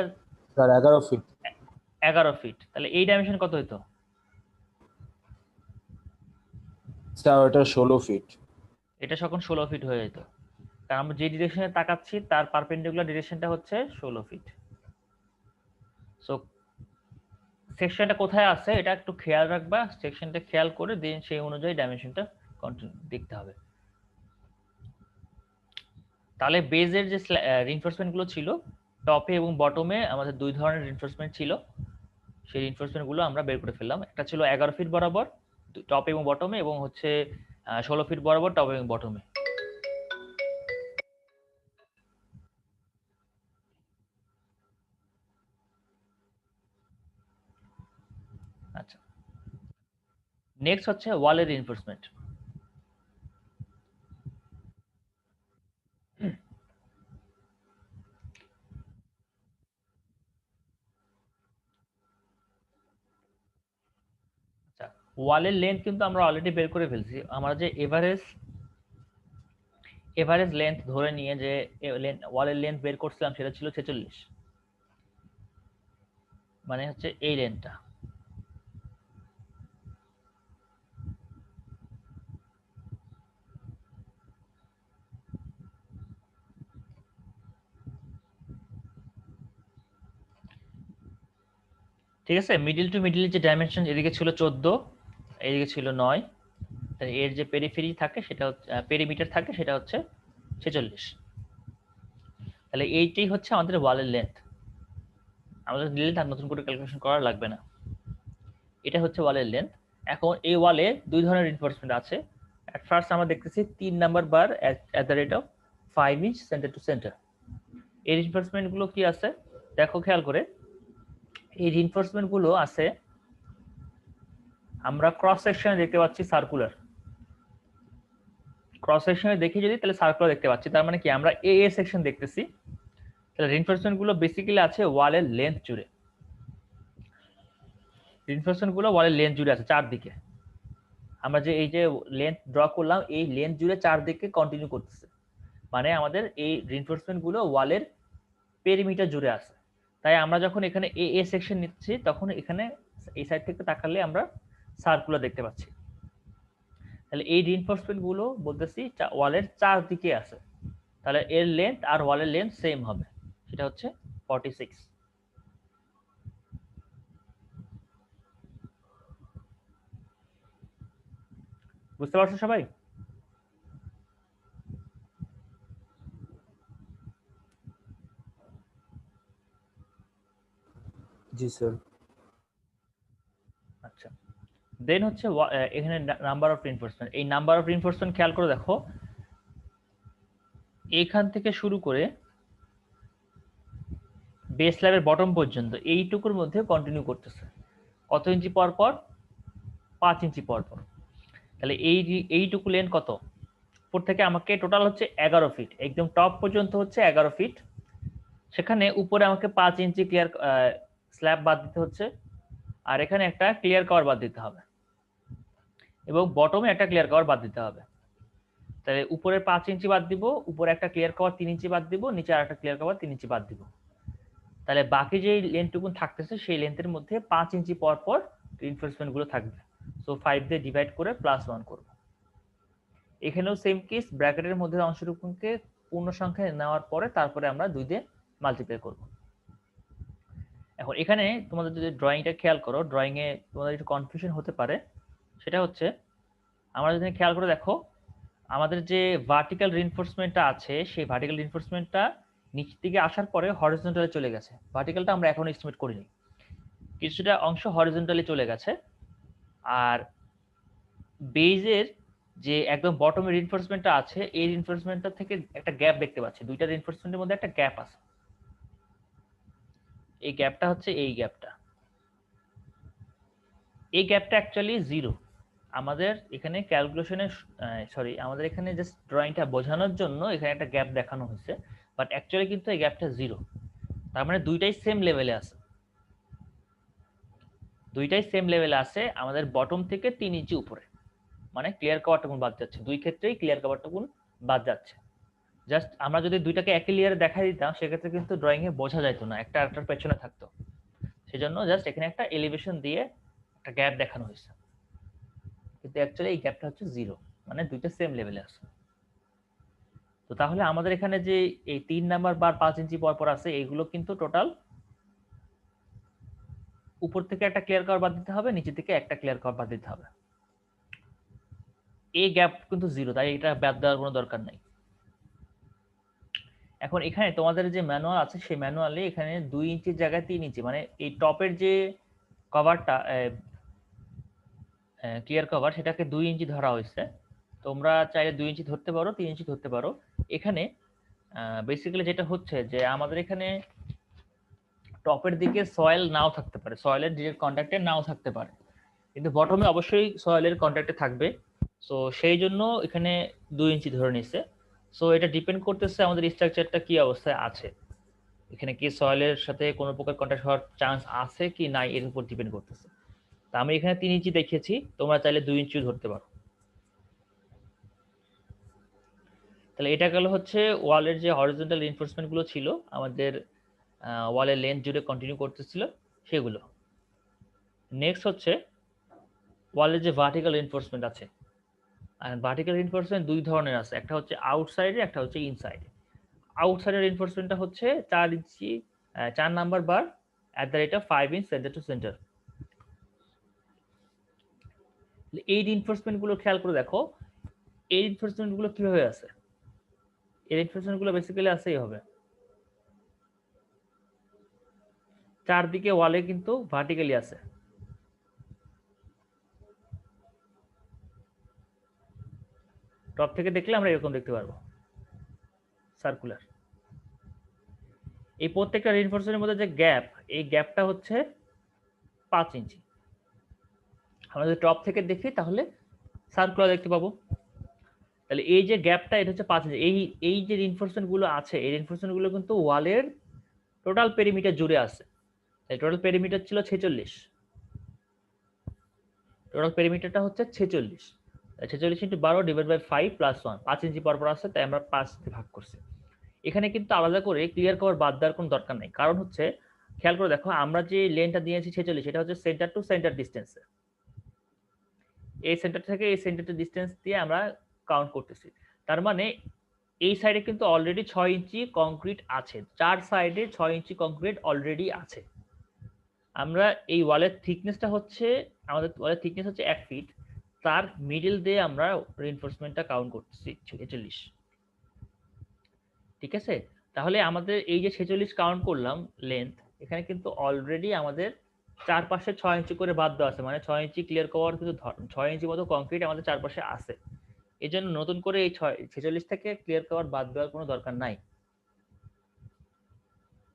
স্যার 11 ফিট। 11 ফিট, তাহলে এই ডাইমেনশন কত হইতো? স্যার ওটা 16 ফিট। এটা যখন 16 ফিট হয়ে যেত, কারণ আমরা যে ডিরেকশনে তাকাচ্ছি তার পারপেন্ডিকুলার ডিরেকশনটা হচ্ছে 16 ফিট। সো সেকশনটা কোথায় আছে এটা একটু খেয়াল রাখবা, সেকশনটা খেয়াল করে দেন সেই অনুযায়ী ডাইমেনশনটা দেখতে হবে। তাহলে বেজের যে রিইনফোর্সমেন্ট গুলো ছিল টপে এবং বটমে, আমাদের দুই ধরনের রিইনফোর্সমেন্ট ছিল, সেই রিইনফোর্সমেন্ট গুলো আমরা বের করে ফেললাম। একটা ছিল 11 ফিট বরাবর টপ এবং বটমে, এবং হচ্ছে 16 ফিট বরাবর টপ এবং বটমে। আচ্ছা, নেক্সট হচ্ছে ওয়ালের রিইনফোর্সমেন্ট। ওয়ালের লেন্থ কিন্তু আমরা অলরেডি বের করে ফেলছি। আমরা যে এভারেজ লেন্থ ধরে নিয়ে যে ওয়ালের লেন্থ বের করছিলাম সেটা ছিল 46, মানে হচ্ছে এই লেন্থটা। ঠিক আছে, মিডল টু মিডল যে ডাইমেনশন এদিকে ছিল 14, এদিকে ছিল 9, তাহলে এর যে পেরিফেরি থাকে সেটা হচ্ছে পেরিমিটার থাকে সেটা হচ্ছে 46। তাহলে এইটাই হচ্ছে আমাদের ওয়ালের লেন্থ। আমাদের লেন্থ আর নতুন করে ক্যালকুলেশন করা লাগবে না, এটা হচ্ছে ওয়ালের লেন্থ। এখন এই ওয়ালে দুই ধরনের রিনফোর্সমেন্ট আছে। এট ফার্স্ট আমরা দেখতেছি 3 number bar at the rate of 5 inch centre to centre. এই রিনফোর্সমেন্ট গুলো কি আছে দেখো খেয়াল করে। এই রিনফোর্সমেন্ট গুলো আছে, আমরা ক্রস সেকশনে দেখতে পাচ্ছি সার্কুলার। ক্রস সেকশনে দেখি যদি তাহলে সার্কুলার দেখতে পাচ্ছি, তার মানে কি আমরা এ সেকশন দেখতেছি। তাহলে রিনফোর্সমেন্ট গুলো বেসিক্যালি আছে ওয়ালের লেন্থ জুড়ে। রিনফোর্সমেন্ট গুলো ওয়ালের লেন্থ জুড়ে আছে চারদিকে। আমরা যে এই যে লেন্থ ড্র করলাম এই লেন্থ জুড়ে চারদিকে কন্টিনিউ করতেছে, মানে আমাদের এই রিনফোর্সমেন্ট গুলো ওয়ালের পেরিমিটার জুড়ে আছে। তাই আমরা যখন এখানে এ সেকশন নিচ্ছি তখন এখানে এই সাইড থেকে তাকালে আমরা সার্কুলার দেখতে পাচ্ছি। তাহলে এই রিনফোর্সমেন্ট গুলো বলতেছি ওয়ালের চারদিকে আছে, তাহলে এর লেন্থ আর ওয়ালের লেন্থ সেম হবে, সেটা হচ্ছে 46। বুঝতে পারছো সবাই? জি স্যার। আচ্ছা, দেন হচ্ছে এখানে নাম্বার অফ রিনফোর্সমেন্ট। এই নাম্বার অফ রিনফোর্সমেন্ট খেয়াল করে দেখো, এইখান থেকে শুরু করে বেস স্ল্যাবের বটম পর্যন্ত এইটুকুর মধ্যে কন্টিনিউ করতেছে। কত ইঞ্চি পর পর? 5 ইঞ্চি পর পর। তাহলে এইটুকু লেন্থ কত? উপর থেকে আমাকে টোটাল হচ্ছে 11 ফিট, একদম টপ পর্যন্ত হচ্ছে 11 ফিট। সেখানে উপরে আমাকে 5 ইঞ্চি ক্লিয়ার স্ল্যাব বাদ দিতে হচ্ছে, আর এখানে একটা ক্লিয়ার কভার বাদ দিতে হবে, এবং বটমে একটা ক্লিয়ার কভার বাদ দিতে হবে। তাহলে উপরে 5 ইঞ্চি বাদ দিব, উপরে একটা ক্লিয়ার কভার 3 ইঞ্চি বাদ দিব, নিচে আর একটা ক্লিয়ার কভার 3 ইঞ্চি বাদ দিব। তাহলে বাকি যে লেন্থটুকু থাকতেছে সেই লেন্থের মধ্যে 5 ইঞ্চি পর পর রিনফোর্সমেন্ট গুলো থাকবে। সো 5 দিয়ে ডিভাইড করে +1 করব। এখানেও সেম কেস, ব্র্যাকেটের মধ্যে অংশটুকুকে পূর্ণ সংখ্যা নেওয়ার পরে তারপরে আমরা 2 দিয়ে মাল্টিপ্লাই করব। এখন এখানে তোমাদের যদি ড্রয়িংটা খেয়াল করো, ড্রয়িং এ তোমাদের একটু কনফিউশন হতে পারে। সেটা হচ্ছে আমরা যদি খেয়াল করে দেখো, আমাদের যে ভার্টিক্যাল রিনফোর্সমেন্টটা আছে সেই ভার্টিক্যাল রিনফোর্সমেন্টটা নিচ দিকে আসার পরে হরিজন্টালে চলে গেছে। ভার্টিক্যালটা আমরা এখনো এস্টিমেট করিনি, কিছুটা অংশ হরিজন্টালি চলে গেছে। আর বেজের যে একদম বটমে রিনফোর্সমেন্টটা আছে এই রিনফোর্সমেন্টটা থেকে একটা গ্যাপ দেখতে পাচ্ছি, দুইটা রিনফোর্সমেন্টের মধ্যে একটা গ্যাপ আছে। এই গ্যাপটা হচ্ছে এই গ্যাপটা, এই গ্যাপটা অ্যাকচুয়ালি 0। আমাদের এখানে ক্যালকুলেশনে আমাদের এখানে জাস্ট ড্রয়িংটা বোঝানোর জন্য এখানে একটা গ্যাপ দেখানো হয়েছে, বাট অ্যাকচুয়ালি কিন্তু এই গ্যাপটা 0। তার মানে দুইটাই সেম লেভেলে আছে, দুইটাই সেম লেভেলে আছে আমাদের বটম থেকে 3 ইঞ্চি উপরে, মানে ক্লিয়ার কভারটা কোন বাদ যাচ্ছে, দুই ক্ষেত্রেই ক্লিয়ার কভারটা কোন বাদ যাচ্ছে। জাস্ট আমরা যদি দুইটাকে একই লেয়ারে দেখাই দিতাম সেক্ষেত্রে কিন্তু ড্রয়িং এ বোঝা যেত না, একটা আরেকটার পেছনে থাকতো। সেজন্য জাস্ট এখানে একটা এলিভেশন দিয়ে একটা গ্যাপ দেখানো হয়েছে, কিন্তু অ্যাকচুয়ালি এই গ্যাপটা হচ্ছে 0, মানে দুইটা সেম লেভেলে আছে। তো তাহলে আমাদের এখানে যে এই 3 নাম্বার বার 5 ইঞ্চি পর পর আছে এইগুলো কিন্তু টোটাল উপর থেকে একটা ক্লিয়ার কভার বাদ দিতে হবে, নিচে থেকে একটা ক্লিয়ার কভার বাদ দিতে হবে। এই গ্যাপ কিন্তু 0, তাই এটা বাদ দেওয়ার কোনো দরকার নাই। এখন এখানে তোমাদের যে ম্যানুয়াল আছে সেই ম্যানুয়ালে এখানে 2 ইঞ্চির জায়গায় 3 ইঞ্চি, মানে এই টপের যে কভারটা ক্লিয়ার কভার সেটাকে 2 ইঞ্চি ধরা হয়েছে। তোমরা চাইলে 2 ইঞ্চি ধরতে পারো, 3 ইঞ্চি ধরতে পারো। এখানে বেসিক্যালি যেটা হচ্ছে যে আমাদের এখানে টপের দিকে সয়েল নাও থাকতে পারে, সয়েলের ডিরেক্ট কন্ট্যাক্টে নাও থাকতে পারে, কিন্তু বটমে অবশ্যই সয়েলের কন্ট্যাক্টে থাকবে। সো সেই জন্য এখানে 2 ইঞ্চি ধরে নিছে। সো এটা ডিপেন্ড করতেছে আমাদের স্ট্রাকচারটা কি অবস্থায় আছে, এখানে কি সয়েলের সাথে কোনো প্রকার কন্ট্যাক্ট হওয়ার চান্স আছে কি নাই এর উপর ডিপেন্ড করতেছে। তা আমি এখানে 3 ইঞ্চি দেখিয়েছি, তোমরা চাইলে 2 ইঞ্চিও ধরতে পারো। তাহলে এটা গেল হচ্ছে ওয়ালের যে হরিজন্টাল রিইনফোর্সমেন্ট গুলো ছিল আমাদের ওয়ালের লেন্থ জুড়ে কন্টিনিউ করতেছিল সেগুলো। নেক্সট হচ্ছে ওয়ালের যে ভার্টিক্যাল রিইনফোর্সমেন্ট আছে, আর ভার্টিক্যাল রিইনফোর্সমেন্ট দুই ধরনের আছে, একটা হচ্ছে আউটসাইডে, একটা হচ্ছে ইনসাইডে। আউটসাইডের রিইনফোর্সমেন্টটা হচ্ছে 4 ইঞ্চি 4 number bar at the rate of 5 inch center to center। এই রিইনফোর্সমেন্ট গুলো খেয়াল করে দেখো, এই রিইনফোর্সমেন্ট গুলো কিভাবে আছে। এই রিইনফোর্সমেন্ট গুলো বেসিক্যালি আছে এইভাবে, চারদিকে ওয়ালে কিন্তু ভার্টিক্যালি আছে। টপ থেকে দেখলে আমরা এরকম দেখতে পারবো, সার্কুলার। এই প্রত্যেকটা রিইনফোর্সমেন্টের মধ্যে যে গ্যাপ, এই গ্যাপটা হচ্ছে 5 ইঞ্চি। আমরা যদি টপ থেকে দেখি তাহলে সার্কুলার দেখতে পাবো। তাহলে এই যে গ্যাপটা, এটা হচ্ছে 5 ইঞ্চি। এই যে রিইনফোর্সমেন্ট গুলো আছে, এই রিইনফোর্সমেন্ট গুলো কিন্তু ওয়ালের টোটাল পেরিমিটার জুড়ে আছে। টোটাল পেরিমিটার ছিল 46, টোটাল পেরিমিটারটা হচ্ছে 46। 46 ইন্টু 12 ডিভাইড বাই 5 প্লাস 1, 5 ইঞ্চি পরপর আছে, তাই আমরা 5 দিয়ে ভাগ করছি। এখানে কিন্তু আলাদা করে ক্লিয়ার কভার বাদ দেওয়ার কোনো দরকার নেই, কারণ হচ্ছে খেয়াল করে দেখো আমরা যে লেনটা দিয়েছি 46, এটা হচ্ছে সেন্টার টু সেন্টার ডিস্টেন্সে। এই সেন্টার থেকে এই সেন্টারটা ডিস্টেন্স দিয়ে আমরা কাউন্ট করতেছি। তার মানে এই সাইডে কিন্তু অলরেডি 6 ইঞ্চি কংক্রিট আছে, 4 সাইডে 6 ইঞ্চি কংক্রিট অলরেডি আছে। আমরা এই ওয়ালের থিকনেসটা হচ্ছে, আমাদের ওয়ালের থিকনেস হচ্ছে 1 ফিট, তার মিডল দিয়ে আমরা রিইনফোর্সমেন্টটা কাউন্ট করতেছি 46। ঠিক আছে, তাহলে আমাদের এই যে 46 কাউন্ট করলাম লেন্থ, এখানে কিন্তু অলরেডি আমাদের চারপাশে 6 ইঞ্চি করে বাদ দেওয়া আছে, মানে 6 ইঞ্চি ক্লিয়ার কভার কিন্তু 6 ইঞ্চি মতো কংক্রিট আমাদের চারপাশে আছে। এই জন্য নতুন করে এই 46 থেকে ক্লিয়ার কভার বাদ দেওয়ার কোনো দরকার নাই।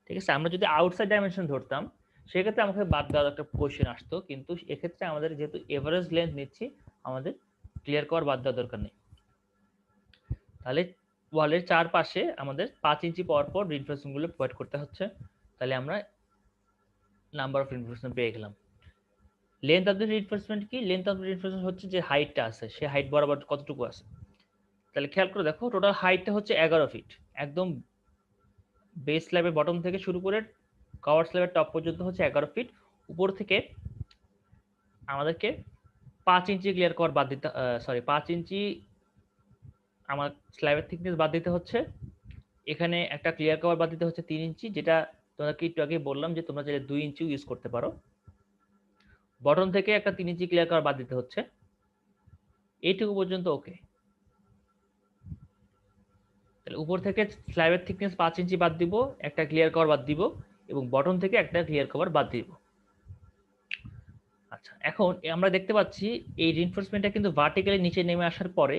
ঠিক আছে, আমরা যদি আউটসাইড ডাইমেনশন ধরতাম সেক্ষেত্রে আমাকে বাদ দেওয়ার একটা কোশ্চেন আসতো, কিন্তু এক্ষেত্রে আমাদের যেহেতু এভারেজ লেন্থ নিচ্ছি, আমাদের ক্লিয়ার কভার বাদ দেওয়ার দরকার নেই। তাহলে ওয়ালের চারপাশে আমাদের 5 ইঞ্চি পর পর রিইনফোর্সমেন্ট গুলো প্রোভাইড করতে হচ্ছে। তাহলে আমরা নাম্বার অফ রিইনফোর্সমেন্ট পেয়ে গেলাম। লেন্থ অফ দ্য রিইনফোর্সমেন্ট কি? লেন্থ অফ দ্য রিইনফোর্সমেন্ট হচ্ছে যে হাইটটা আছে, সে হাইট বরাবর কতটুকু আছে। তাহলে খেয়াল করে দেখো, টোটাল হাইটটা হচ্ছে 11 ফিট, একদম বেস স্ল্যাবের বটম থেকে শুরু করে কভার স্ল্যাবের টপ পর্যন্ত হচ্ছে 11 ফিট। উপর থেকে আমাদেরকে 5 ইঞ্চি ক্লিয়ার কভার বাদ দিতে, 5 ইঞ্চি আমার স্ল্যাবের থিকনেস বাদ দিতে হচ্ছে। এখানে একটা ক্লিয়ার কভার বাদ দিতে হচ্ছে 3 ইঞ্চি, যেটা তোমাদেরকে একটু আগে বললাম যে তোমরা চাইলে 2 ইঞ্চিও ইউজ করতে পারো। বটম থেকে একটা 3 ইঞ্চি ক্লিয়ার কভার বাদ দিতে হচ্ছে। এইটুকু পর্যন্ত ওকে। তাহলে উপর থেকে স্ল্যাবের থিকনেস 5 ইঞ্চি বাদ দিব, একটা ক্লিয়ার কভার বাদ দিব, এবং বটম থেকে একটা ক্লিয়ার কভার বাদ দিব। আচ্ছা, এখন আমরা দেখতে পাচ্ছি এই রিইনফোর্সমেন্টটা কিন্তু ভার্টিক্যালি নিচে নেমে আসার পরে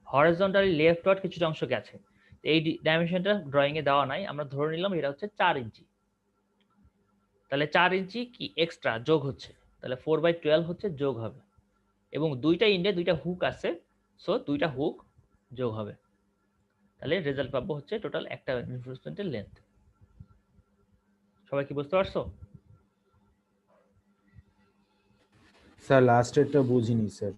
হরিজন্টালি লেফটওয়ার্ড কিছুটা অংশ গেছে। এই ডাইমেনশনটা ড্রয়িং এ দেওয়া নাই, আমরা ধরে নিলাম এটা হচ্ছে 4 ইঞ্চি। তাহলে 4 ইঞ্চি কি এক্সট্রা যোগ হচ্ছে, তাহলে 4/12 হচ্ছে যোগ হবে, এবং দুইটা ইন্ডে দুইটা হুক আছে, সো দুইটা হুক যোগ হবে। তাহলে রেজাল্ট পাবো হচ্ছে টোটাল একটা রিইনফোর্সমেন্টের লেন্থ। সবাই কি বুঝতে পারছো? স্যার লাস্টেরটা বুঝিনি স্যার।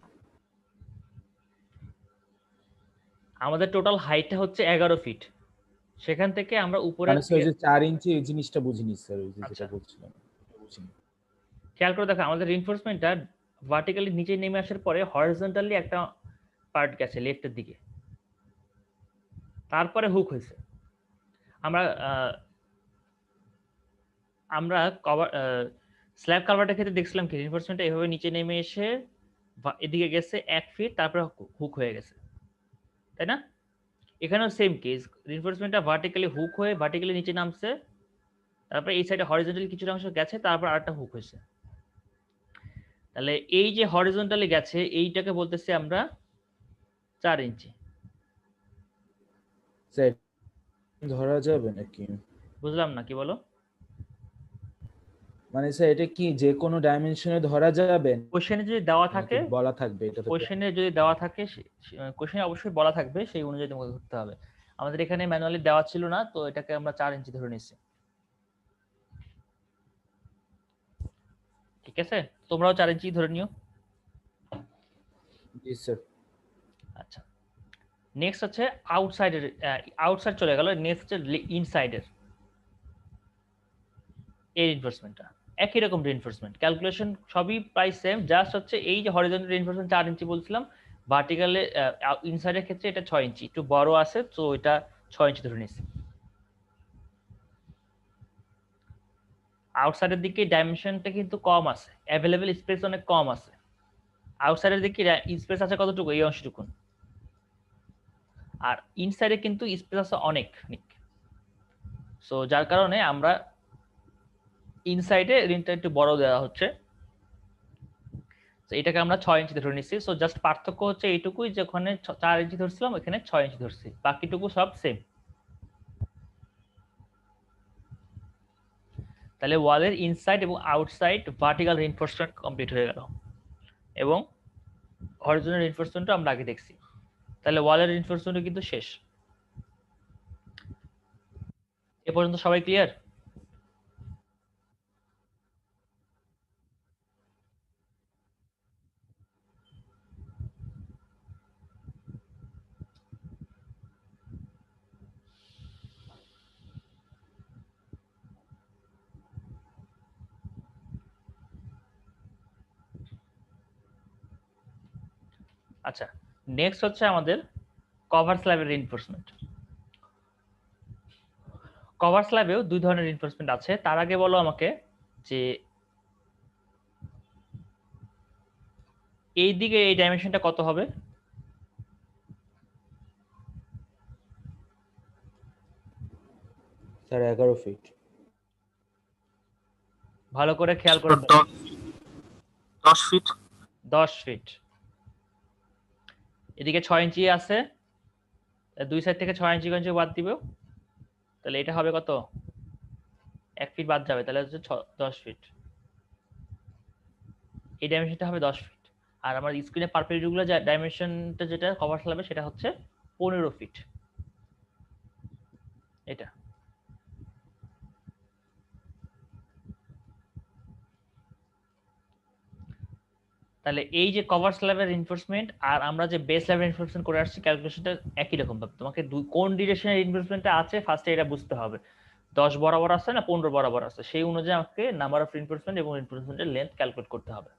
আমাদের টোটাল হাইটটা হচ্ছে 11 ফিট, সেখান থেকে আমরা উপরে মানে স্যার ওই যে 4 ইঞ্চি এই জিনিসটা বুঝিনি স্যার, ওই যে আচ্ছা। যেটা বলছিলাম বুঝিনি। খেয়াল করে দেখো, আমাদের রিইনফোর্সমেন্টটা ভার্টিক্যালি নিচে নেমে আসার পরে হরিজন্টালি একটা পার্ট গেছে লেফটের দিকে, তারপরে হুক হয়েছে। আমরা কভার স্ল্যাব কালভার্টের ক্ষেত্রে দেখছিলাম কি রিইনফোর্সমেন্টটা এভাবে নিচে নেমে এসে এদিকে গেছে 1 ফিট, তারপরে হুক হয়ে গেছে, তাই না? এখানেও সেম কেস, রিইনফোর্সমেন্টটা ভার্টিক্যালি হুক হয়ে ভার্টিক্যালি নিচে নামছে, তারপরে এই সাইডে হরিজন্টালি কিছুটা অংশ গেছে, তারপর আরেকটা হুক হয়েছে। তাহলে এই যে হরিজন্টালি গেছে এইটাকে বলতেছি আমরা 4 ইঞ্চি। স্যার ধরা যাবে নাকি? বুঝলাম না, কি বলো? মানে স্যার এটা কি যে কোনো ডাইমেনশনে ধরা যাবে কোশ্চেনে যদি দেওয়া নাকি থাকে, বলা থাকবে? এটা তো কোশ্চেনে যদি দেওয়া থাকে, কোশ্চেনে অবশ্যই বলা থাকবে, সেই অনুযায়ী তোমাকে ধরতে হবে। আমাদের এখানে ম্যানুয়ালি দেওয়া ছিল না, তো এটাকে আমরা 4 ইঞ্চি ধরে নিচ্ছি। ঠিক আছে। তোমরাও 4 ইঞ্চি ধরে নিও। জি স্যার। আচ্ছা, নেক্সট হচ্ছে আউটসাইডের, আউটসাইড চলে গেল, নেক্সট হচ্ছে ইনসাইডের এই রিইনফোর্সমেন্টটা। একই রকম রিইনফোর্সমেন্ট, ক্যালকুলেশন সবই প্রায় সেম, জাস্ট হচ্ছে এই যে হরিজন্টাল রিইনফোর্সমেন্ট 4 ইঞ্চি বলছিলাম, ভার্টিক্যালে ইনসাইডের ক্ষেত্রে এটা 6 ইঞ্চি, একটু বড় আছে তো এটা 6 ইঞ্চি ধরে নিছি। আউটসাইডের দিকে ডাইমেনশনটা কিন্তু কম আছে, অ্যাভেলেবল স্পেস অনেক কম আছে। আউটসাইডের দিকে স্পেস আছে কতটুকু, এই অংশটুকু, আর ইনসাইডে কিন্তু স্পেস আছে অনেক। সো যার কারণে আমরা ইনসাইডে রিনটা একটু বড় দেওয়া হচ্ছে, তো এটাকে আমরা 6 ইঞ্চি ধরে নিচ্ছি। সো জাস্ট পার্থক্য হচ্ছে এইটুকুই, যে ওখানে 4 ইঞ্চি ধরছিলাম, এখানে 6 ইঞ্চি ধরছি, বাকিটুকু সব সেম। তাহলে ওয়ালের ইনসাইড এবং আউটসাইড ভার্টিক্যাল রিইনফোর্সমেন্ট কমপ্লিট হয়ে গেল, এবং হরিজন্টাল রিইনফোর্সমেন্টও আমরা আগে দেখছি। তাহলে ওয়ালের রিইনফোর্সমেন্ট কিন্তু শেষ। এ পর্যন্ত সবাই ক্লিয়ার? আচ্ছা, নেক্সট হচ্ছে আমাদের কভার স্ল্যাবের রিইনফোর্সমেন্ট। কভার স্ল্যাবেও দুই ধরনের রিইনফোর্সমেন্ট আছে। তার আগে বলো আমাকে যে এই দিকে এই ডাইমেনশনটা কত হবে? Sir 11 feet. ভালো করে খেয়াল করে 10 ফিট। 10 ফিট। এদিকে 6 ইঞ্চি আছে, দুই সাইড থেকে 6 ইঞ্চি ইঞ্চি বাদ দিব, তাহলে এটা হবে কত? 1 ফিট বাদ যাবে, তাহলে হচ্ছে 10 ফিট। এই ডাইমেনশনটা হবে 10 ফিট। আর আমার স্ক্রিনে পারপেন্ডিকুলার যে ডাইমেনশনটা যেটা কভার স্ল্যাবে সেটা হচ্ছে 15 ফিট। এটা তাহলে এই যে কভার স্ল্যাবের রিইনফোর্সমেন্ট আর আমরা যে বেস স্ল্যাবের রিইনফোর্সমেন্ট করে আসছি, ক্যালকুলেশনটা একই রকম ভাবে। তোমাকে কোন ডিরেকশনের রিইনফোর্সমেন্টটা আছে ফার্স্টে এটা বুঝতে হবে। 10 বরাবর আছে না 15 বরাবর আছে, সেই অনুযায়ী আমাকে নাম্বার অফ রিইনফোর্সমেন্ট এবং রিইনফোর্সমেন্টের লেন্থ ক্যালকুলেট করতে হবে।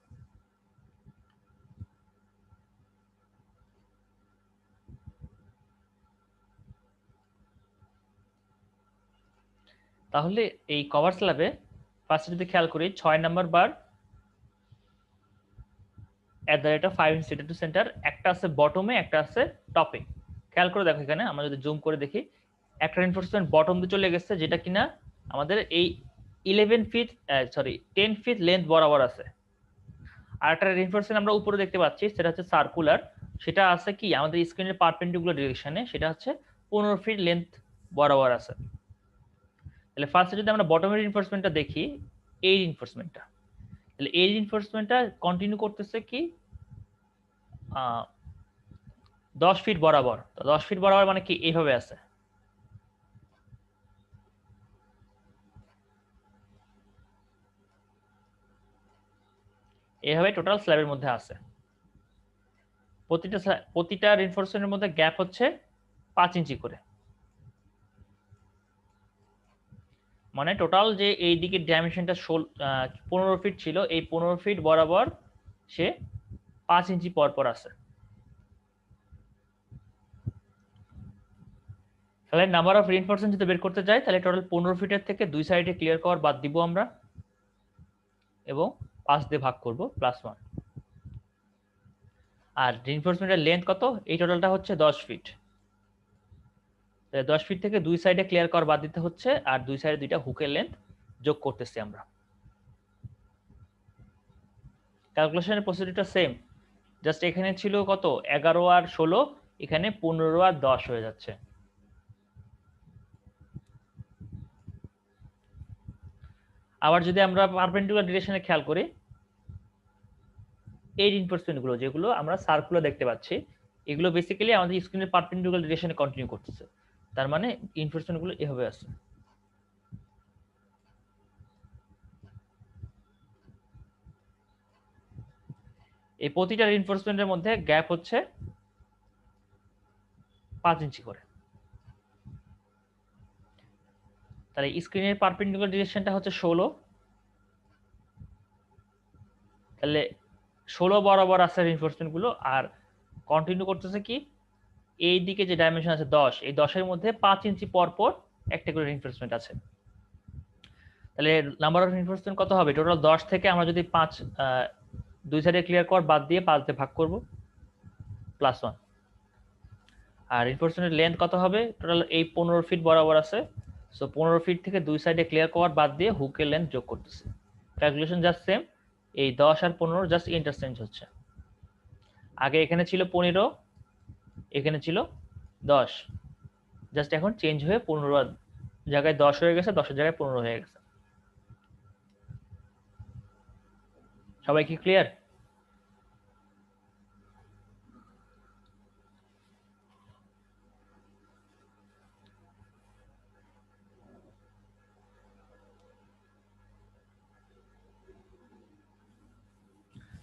তাহলে এই কভার স্ল্যাবে ফার্স্টে যদি খেয়াল করি 6 number bar @5 centre to centre, একটা আছে বটমে একটা আছে টপে। খেয়াল করে দেখো এখানে আমরা যদি জুম করে দেখি, একটা রিইনফোর্সমেন্ট বটম দিয়ে চলে গেছে যেটা কিনা আমাদের এই 10 ফিট লেন্থ বরাবর আছে। আর একটা রিইনফোর্সমেন্ট আমরা উপরে দেখতে পাচ্ছি, সেটা হচ্ছে সার্কুলার, সেটা আছে কি আমাদের স্ক্রিনের পারপেন্ডিকুলার ডিরেকশনে, সেটা হচ্ছে 15 ফিট লেন্থ বরাবর আছে। তাহলে ফার্স্টে যদি আমরা বটমের রিইনফোর্সমেন্টটা দেখি, এই রিইনফোর্সমেন্টটা, তাহলে এই রিইনফোর্সমেন্টটা কন্টিনিউ করতেছে কি 10 ফিট বরাবর। তো 10 ফিট বরাবর মানে কি এইভাবে আছে, এইভাবে টোটাল স্ল্যাবের মধ্যে আছে। প্রতিটা রিইনফোর্সমেন্টের মধ্যে গ্যাপ হচ্ছে 5 ইঞ্চি করে, মানে টোটাল যে এই দিকের ডাইমেনশনটা 15 ফিট ছিল, এই 15 ফিট বরাবর সে 5 ইঞ্চি পর পর আছে। তাহলে নাম্বার অফ রিইনফোর্সমেন্ট যদি বের করতে যাই, তাহলে টোটাল 15 ফিটের থেকে দুই সাইডে ক্লিয়ার কভার বাদ দিব আমরা, এবং 5 দিয়ে ভাগ করব +1। আর রিইনফোর্সমেন্টের লেন্থ কত? এই টোটালটা হচ্ছে 10 ফিট। 10 ফিট থেকে দুই সাইডে ক্লিয়ার কভার বাদ দিতে হচ্ছে, আর দুই সাইডে দুইটা হুকের লেন্থ যোগ করতেছি আমরা। ক্যালকুলেশনের প্রসিডিউরটা সেম, জাস্ট এখানে ছিল কত 11 আর 16, এখানে 15 আর 10 হয়ে যাচ্ছে। আবার যদি আমরা পারপেন্ডিকুলার ডিরেকশনে খেয়াল করি, এই রিইনফোর্সমেন্ট গুলো যেগুলো আমরা সার্কুলার দেখতে পাচ্ছি, এগুলো বেসিক্যালি আমাদের স্ক্রিনের পারপেন্ডিকুলার ডিরেকশনে কন্টিনিউ করতেছে। তার মানে রিইনফোর্সমেন্ট গুলো এভাবে আছে। এই প্রতিটা রিইনফোর্সমেন্টের মধ্যে গ্যাপ হচ্ছে 5 ইঞ্চি করে। তাহলে স্ক্রিনের পারপেন্ডিকুলার ডিরেকশনটা হচ্ছে 16, তাহলে 16 বরাবর আছে রিইনফোর্সমেন্ট গুলো, আর কন্টিনিউ করতেছে কি এই দিকে যে ডাইমেনশন আছে 10, এই 10 এর মধ্যে 5 ইঞ্চি পর পর একটা করে রিইনফোর্সমেন্ট আছে। তাহলে নাম্বার অফ রিইনফোর্সমেন্ট কত হবে? টোটাল 10 থেকে আমরা যদি 5 দুই সাইডে ক্লিয়ার কর বাদ দিয়ে 5 দিয়ে ভাগ করব, +1। আর রিইনফোর্সমেন্টের লেন্থ কত হবে? টোটাল এই 15 ফিট বরাবর আছে, সো 15 ফিট থেকে দুই সাইডে ক্লিয়ার কভার বাদ দিয়ে হুকের লেন্থ যোগ করতেছে। ক্যালকুলেশন জাস্ট সেম, এই 10 আর 15 জাস্ট ইন্টারচেঞ্জ হচ্ছে। আগে এখানে ছিল 15, এখানে ছিল 10, জাস্ট এখন চেঞ্জ হয়ে 15 জায়গায় 10 হয়ে গেছে, 10 এর জায়গায় 15 হয়ে গেছে। সবাই কি ক্লিয়ার?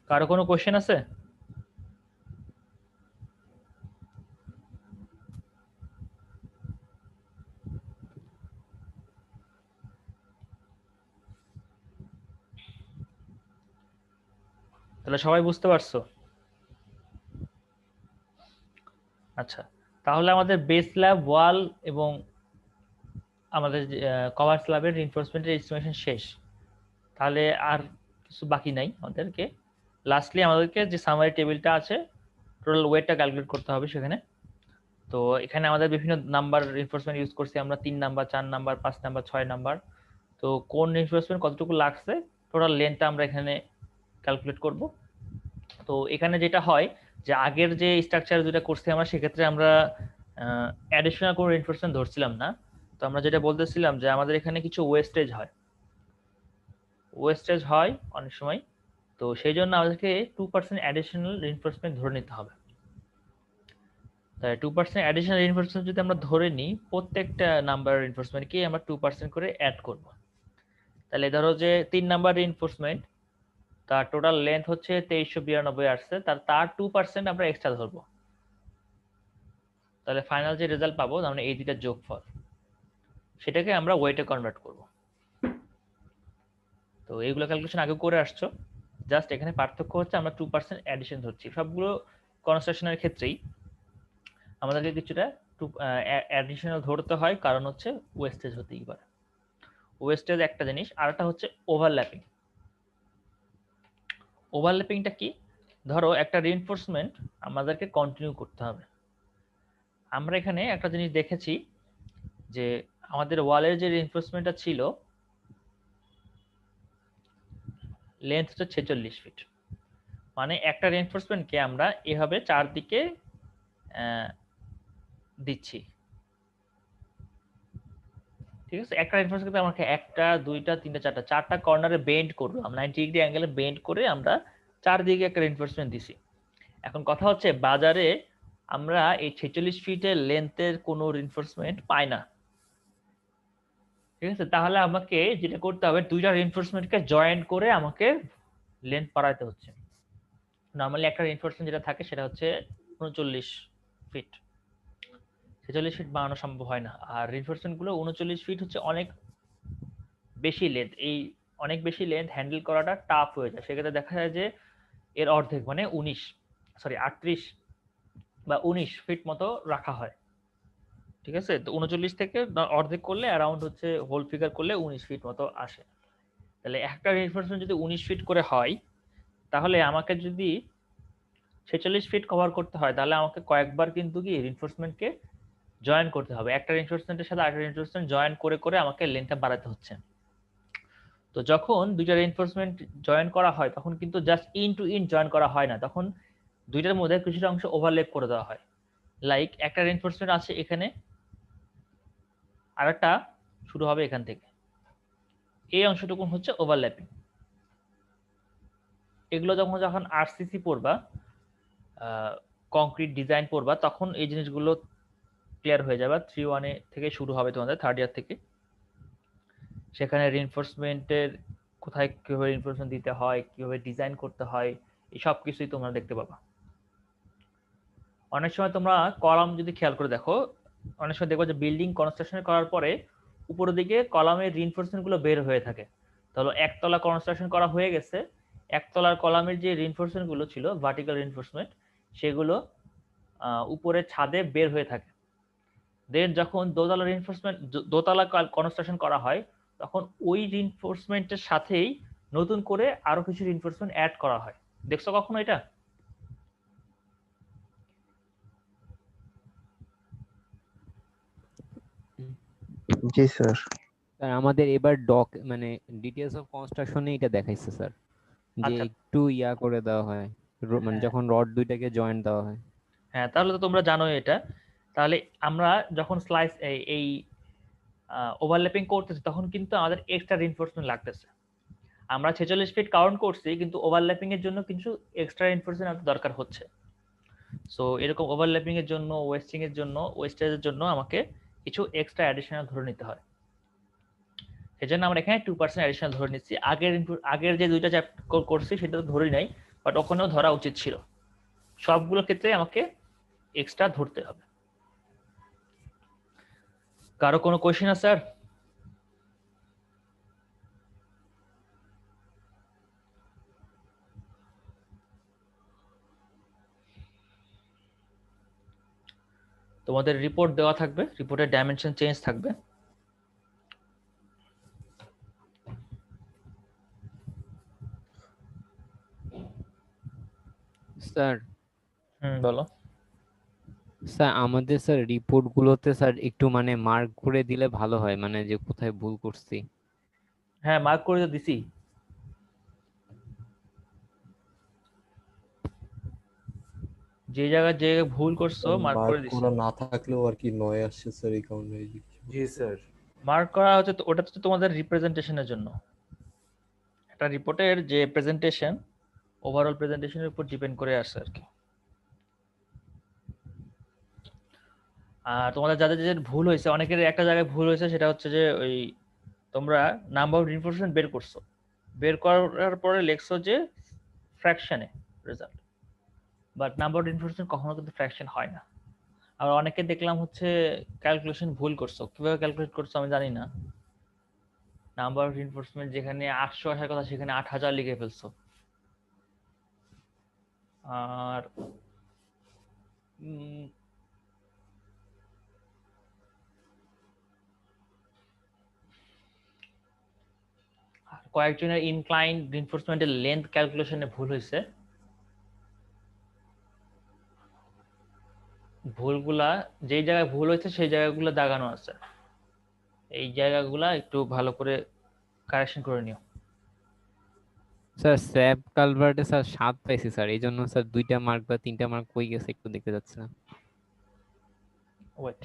কারো কোনো কোশ্চেন আছে? তাহলে সবাই বুঝতে পারছো? আচ্ছা, তাহলে আমাদের বেস স্ল্যাব, ওয়াল এবং আমাদের কভার স্ল্যাবের রিইনফোর্সমেন্টের এস্টিমেশন শেষ। তাহলে আর কিছু বাকি নাই আমাদেরকে। লাস্টলি আমাদেরকে যে সামারি টেবিলটা আছে টোটাল ওয়েটটা ক্যালকুলেট করতে হবে সেখানে। তো এখানে আমাদের বিভিন্ন নাম্বার রিইনফোর্সমেন্ট ইউজ করছি আমরা, 3 নাম্বার, 4 নাম্বার, 5 নাম্বার, 6 নাম্বার। তো কোন রিইনফোর্সমেন্ট কতটুকু লাগছে টোটাল লেন্থটা আমরা এখানে ক্যালকুলেট করব। তো এখানে যেটা হয় যে আগের যে স্ট্রাকচার যেটা করছি আমরা, সেক্ষেত্রে আমরা অ্যাডিশনাল কোনো রিইনফোর্সমেন্ট ধরছিলাম না। তো আমরা যেটা বলতেছিলাম যে আমাদের এখানে কিছু ওয়েস্টেজ হয় অনেক সময়, তো সেই জন্য আমাদেরকে 2% অ্যাডিশনাল রিইনফোর্সমেন্ট ধরে নিতে হবে। তাই 2% অ্যাডিশনাল রিইনফোর্সমেন্ট যদি আমরা ধরে নিই, প্রত্যেকটা নাম্বার রিইনফোর্সমেন্টকে আমরা 2% করে অ্যাড করব। তাহলে ধরো যে 3 নাম্বার রিইনফোর্সমেন্ট, তার টোটাল লেন্থ হচ্ছে 2392 আসছে, তার 2% আমরা এক্সট্রা ধরবো। তাহলে ফাইনাল যে রেজাল্ট পাবো, মানে এই দুইটা যোগফল, সেটাকে আমরা ওয়েটে কনভার্ট করব। তো এইগুলো ক্যালকুলেশন আগে করে আসছো, জাস্ট এখানে পার্থক্য হচ্ছে আমরা 2% অ্যাডিশন ধরছি। সবগুলো কনস্ট্রাকশনের ক্ষেত্রেই আমাদেরকে কিছুটা অ্যাডিশনাল ধরতে হয়, কারণ হচ্ছে ওয়েস্টেজ হতেই পারে। ওয়েস্টেজ একটা জিনিস, আর একটা হচ্ছে ওভারল্যাপিং। ওভারল্যাপিংটা কি? ধরো একটা রিইনফোর্সমেন্ট আমাদেরকে কন্টিনিউ করতে হবে। আমরা এখানে একটা জিনিস দেখেছি যে আমাদের ওয়ালের যে রিইনফোর্সমেন্টটা ছিল লেন্থ হচ্ছে 46 ফিট, মানে একটা রিইনফোর্সমেন্টকে আমরা এভাবে চারদিকে দিচ্ছি, ঠিক আছে? একটা রিইনফোর্সমেন্টকে আমাকে একটা, দুইটা, তিনটা, চারটা কর্নারে বেন্ড করলাম, 90 ডিগ্রি অ্যাঙ্গেলে বেন্ড করে আমরা চারদিকে একটা রিইনফোর্সমেন্ট দিছি। এখন কথা হচ্ছে বাজারে আমরা এই 46 ফিটের লেন্থের কোনো রিইনফোর্সমেন্ট পাই না, ঠিক আছে? তাহলে আমাকে যেটা করতে হবে, দুইটা রিইনফোর্সমেন্টকে জয়েন করে আমাকে লেন্থ বাড়াতে হচ্ছে। নরমালি একটা রিইনফোর্সমেন্ট যেটা থাকে সেটা হচ্ছে 39 ফিট, 46 ফিট বানানো সম্ভব হয় না। আর রিইনফোর্সমেন্ট গুলো 39 ফিট হচ্ছে অনেক বেশি লেন্থ, এই অনেক বেশি লেন্থ হ্যান্ডেল করাটা টাফ হয়ে যায়। সেক্ষেত্রে দেখা যায় যে এর অর্ধেক মানে 38 বা 19 ফিট মতো রাখা হয়, ঠিক আছে? তো 39 থেকে অর্ধেক করলে অ্যারাউন্ড হচ্ছে হোল ফিগার করলে 19 ফিট মতো আসে। তাহলে একটা রিইনফোর্সমেন্ট যদি 19 ফিট করে হয়, তাহলে আমাকে যদি 46 ফিট কভার করতে হয়, তাহলে আমাকে কয়েকবার কিন্তু কি রিইনফোর্সমেন্টকে জয়েন করতে হবে। একটা রিইনফোর্সমেন্টের সাথে আরেকটা রিইনফোর্সমেন্ট জয়েন করে করে আমাকে লেন্থটা বাড়াতে হচ্ছে। তো যখন দুইটা রিইনফোর্সমেন্ট জয়েন করা হয়, তখন কিন্তু just in to in join করা হয় না, তখন দুইটার মধ্যে কিছুটা অংশ ওভারল্যাপ করে দেওয়া হয়। লাইক একটা রিইনফোর্সমেন্ট আছে এখানে, আরেকটা শুরু হবে এখান থেকে, এই অংশটুকু হচ্ছে ওভারল্যাপিং। এগুলো যখন আরসিসি পড়বা, কংক্রিট ডিজাইন পড়বা, তখন এই জিনিসগুলো ক্লিয়ার হয়ে যাবে। 3-1 থেকে শুরু হবে তোমাদের, থার্ড ইয়ার থেকে। সেখানে রিইনফোর্সমেন্টের কোথায় কিভাবে রিইনফোর্সমেন্ট দিতে হয়, কিভাবে ডিজাইন করতে হয়, এই সব কিছুই তোমরা দেখতে পাবা। অনেক সময় তোমরা কলাম যদি খেয়াল করে দেখো, অনেক সময় দেখবো যে বিল্ডিং কনস্ট্রাকশন করার পরে উপরের দিকে কলামের রিইনফোর্সমেন্ট গুলো বের হয়ে থাকে। তাহলে একতলা কনস্ট্রাকশন করা হয়ে গেছে, একতলার কলামের যে রিইনফোর্সমেন্ট গুলো ছিল ভার্টিক্যাল রিইনফোর্সমেন্ট, সেগুলো উপরে ছাদে বের হয়ে থাকে। দেন যখন দোতলা রিইনফোর্সমেন্ট, দোতলা কনস্ট্রাকশন করা হয়, তখন ওই রিইনফোর্সমেন্টের সাথেই নতুন করে আরো কিছু রিইনফোর্সমেন্ট অ্যাড করা হয়। দেখছো কখনো এটা? জি স্যার। স্যার আমাদের এবার মানে ডিটেইলস অফ কনস্ট্রাকশনে এটা দেখাইছে স্যার, যে আচ্ছা। একটু ইয়া করে দেওয়া হয়, মানে হ্যাঁ। যখন রড দুইটাকে জয়েন্ট দেওয়া হয়। হ্যাঁ, তাহলে তো তোমরা জানোই এটা। তাহলে আমরা যখন স্লাইস এই ওভারল্যাপিং করতেছি তখন কিন্তু আমাদের এক্সট্রা রিইনফোর্সমেন্ট লাগতেছে। আমরা 46 ফিট কাউন্ট করছি, কিন্তু ওভারল্যাপিং এর জন্য কিছু এক্সট্রা রিইনফোর্সমেন্ট আমাদের দরকার হচ্ছে। সো এরকম ওভারল্যাপিং এর জন্য, ওয়েস্টিং এর জন্য, ওয়েস্টেজের জন্য আমাকে কিছু এক্সট্রা অ্যাডিশনাল ধরে নিতে হয়। সেজন্য আমরা এখানে 2% অ্যাডিশনাল ধরে নিচ্ছি। আগের যে দুইটা চ্যাপ্টার করছি সেটা তো ধরি নাই, বাট ওখানেও ধরা উচিত ছিল। সবগুলো ক্ষেত্রে আমাকে এক্সট্রা ধরতে হবে। কারো কোনো কোয়েশ্চেন আছে স্যার? তোমাদের রিপোর্ট দেওয়া থাকবে, রিপোর্টের ডাইমেনশন চেঞ্জ থাকবে। স্যার বলো। স্যার আমাদের স্যার রিপোর্ট গুলোতে স্যার একটু মানে মার্ক করে দিলে ভালো হয়, মানে যে কোথায় ভুল করছি। হ্যাঁ, মার্ক করে তো দিছি। যে জায়গায় যে ভুল করছো মার্ক করে দিছি। করা না থাকলেও আর কি নয় আসছে স্যার এই কারণে। জি স্যার। মার্ক করা হচ্ছে তো, ওটা তো তোমাদের রিপ্রেজেন্টেশনের জন্য। একটা রিপোর্টের যে প্রেজেন্টেশন, ওভারঅল প্রেজেন্টেশনের উপর ডিপেন্ড করে আসে আর কি। আর তোমাদের যাদের যাদের ভুল হয়েছে, অনেকের একটা জায়গায় ভুল হয়েছে, সেটা হচ্ছে যে ওই তোমরা নাম্বার অফ রিইনফোর্সমেন্ট বের করছো, বের করার পরে লিখছো যে ফ্র্যাকশনে result, but number of reinforcement কখনো কিন্তু ফ্র্যাকশন হয় না। আর অনেকে দেখলাম হচ্ছে ক্যালকুলেশন ভুল করছো। কিভাবে ক্যালকুলেট করছো আমি জানি না। নাম্বার অফ রিইনফোর্সমেন্ট যেখানে 800 আসার কথা সেখানে 8000 লিখে ফেলছো। আর কয়েকজনের ইনক্লাইন রিইনফোর্সমেন্টের লেন্থ ক্যালকুলেশনে ভুল হয়েছে। ভুলগুলা যেই জায়গায় ভুল হয়েছে সেই জায়গাগুলো দাগানো আছে, এই জায়গাগুলা একটু ভালো করে কারেকশন করে নিও। স্যার স্ল্যাব কালভার্টে স্যার 7 পাইছি স্যার, এই জন্য স্যার 2টা মার্ক বা 3টা মার্ক কই গেছে একটু দেখতে যাচ্ছে না। ওয়েট।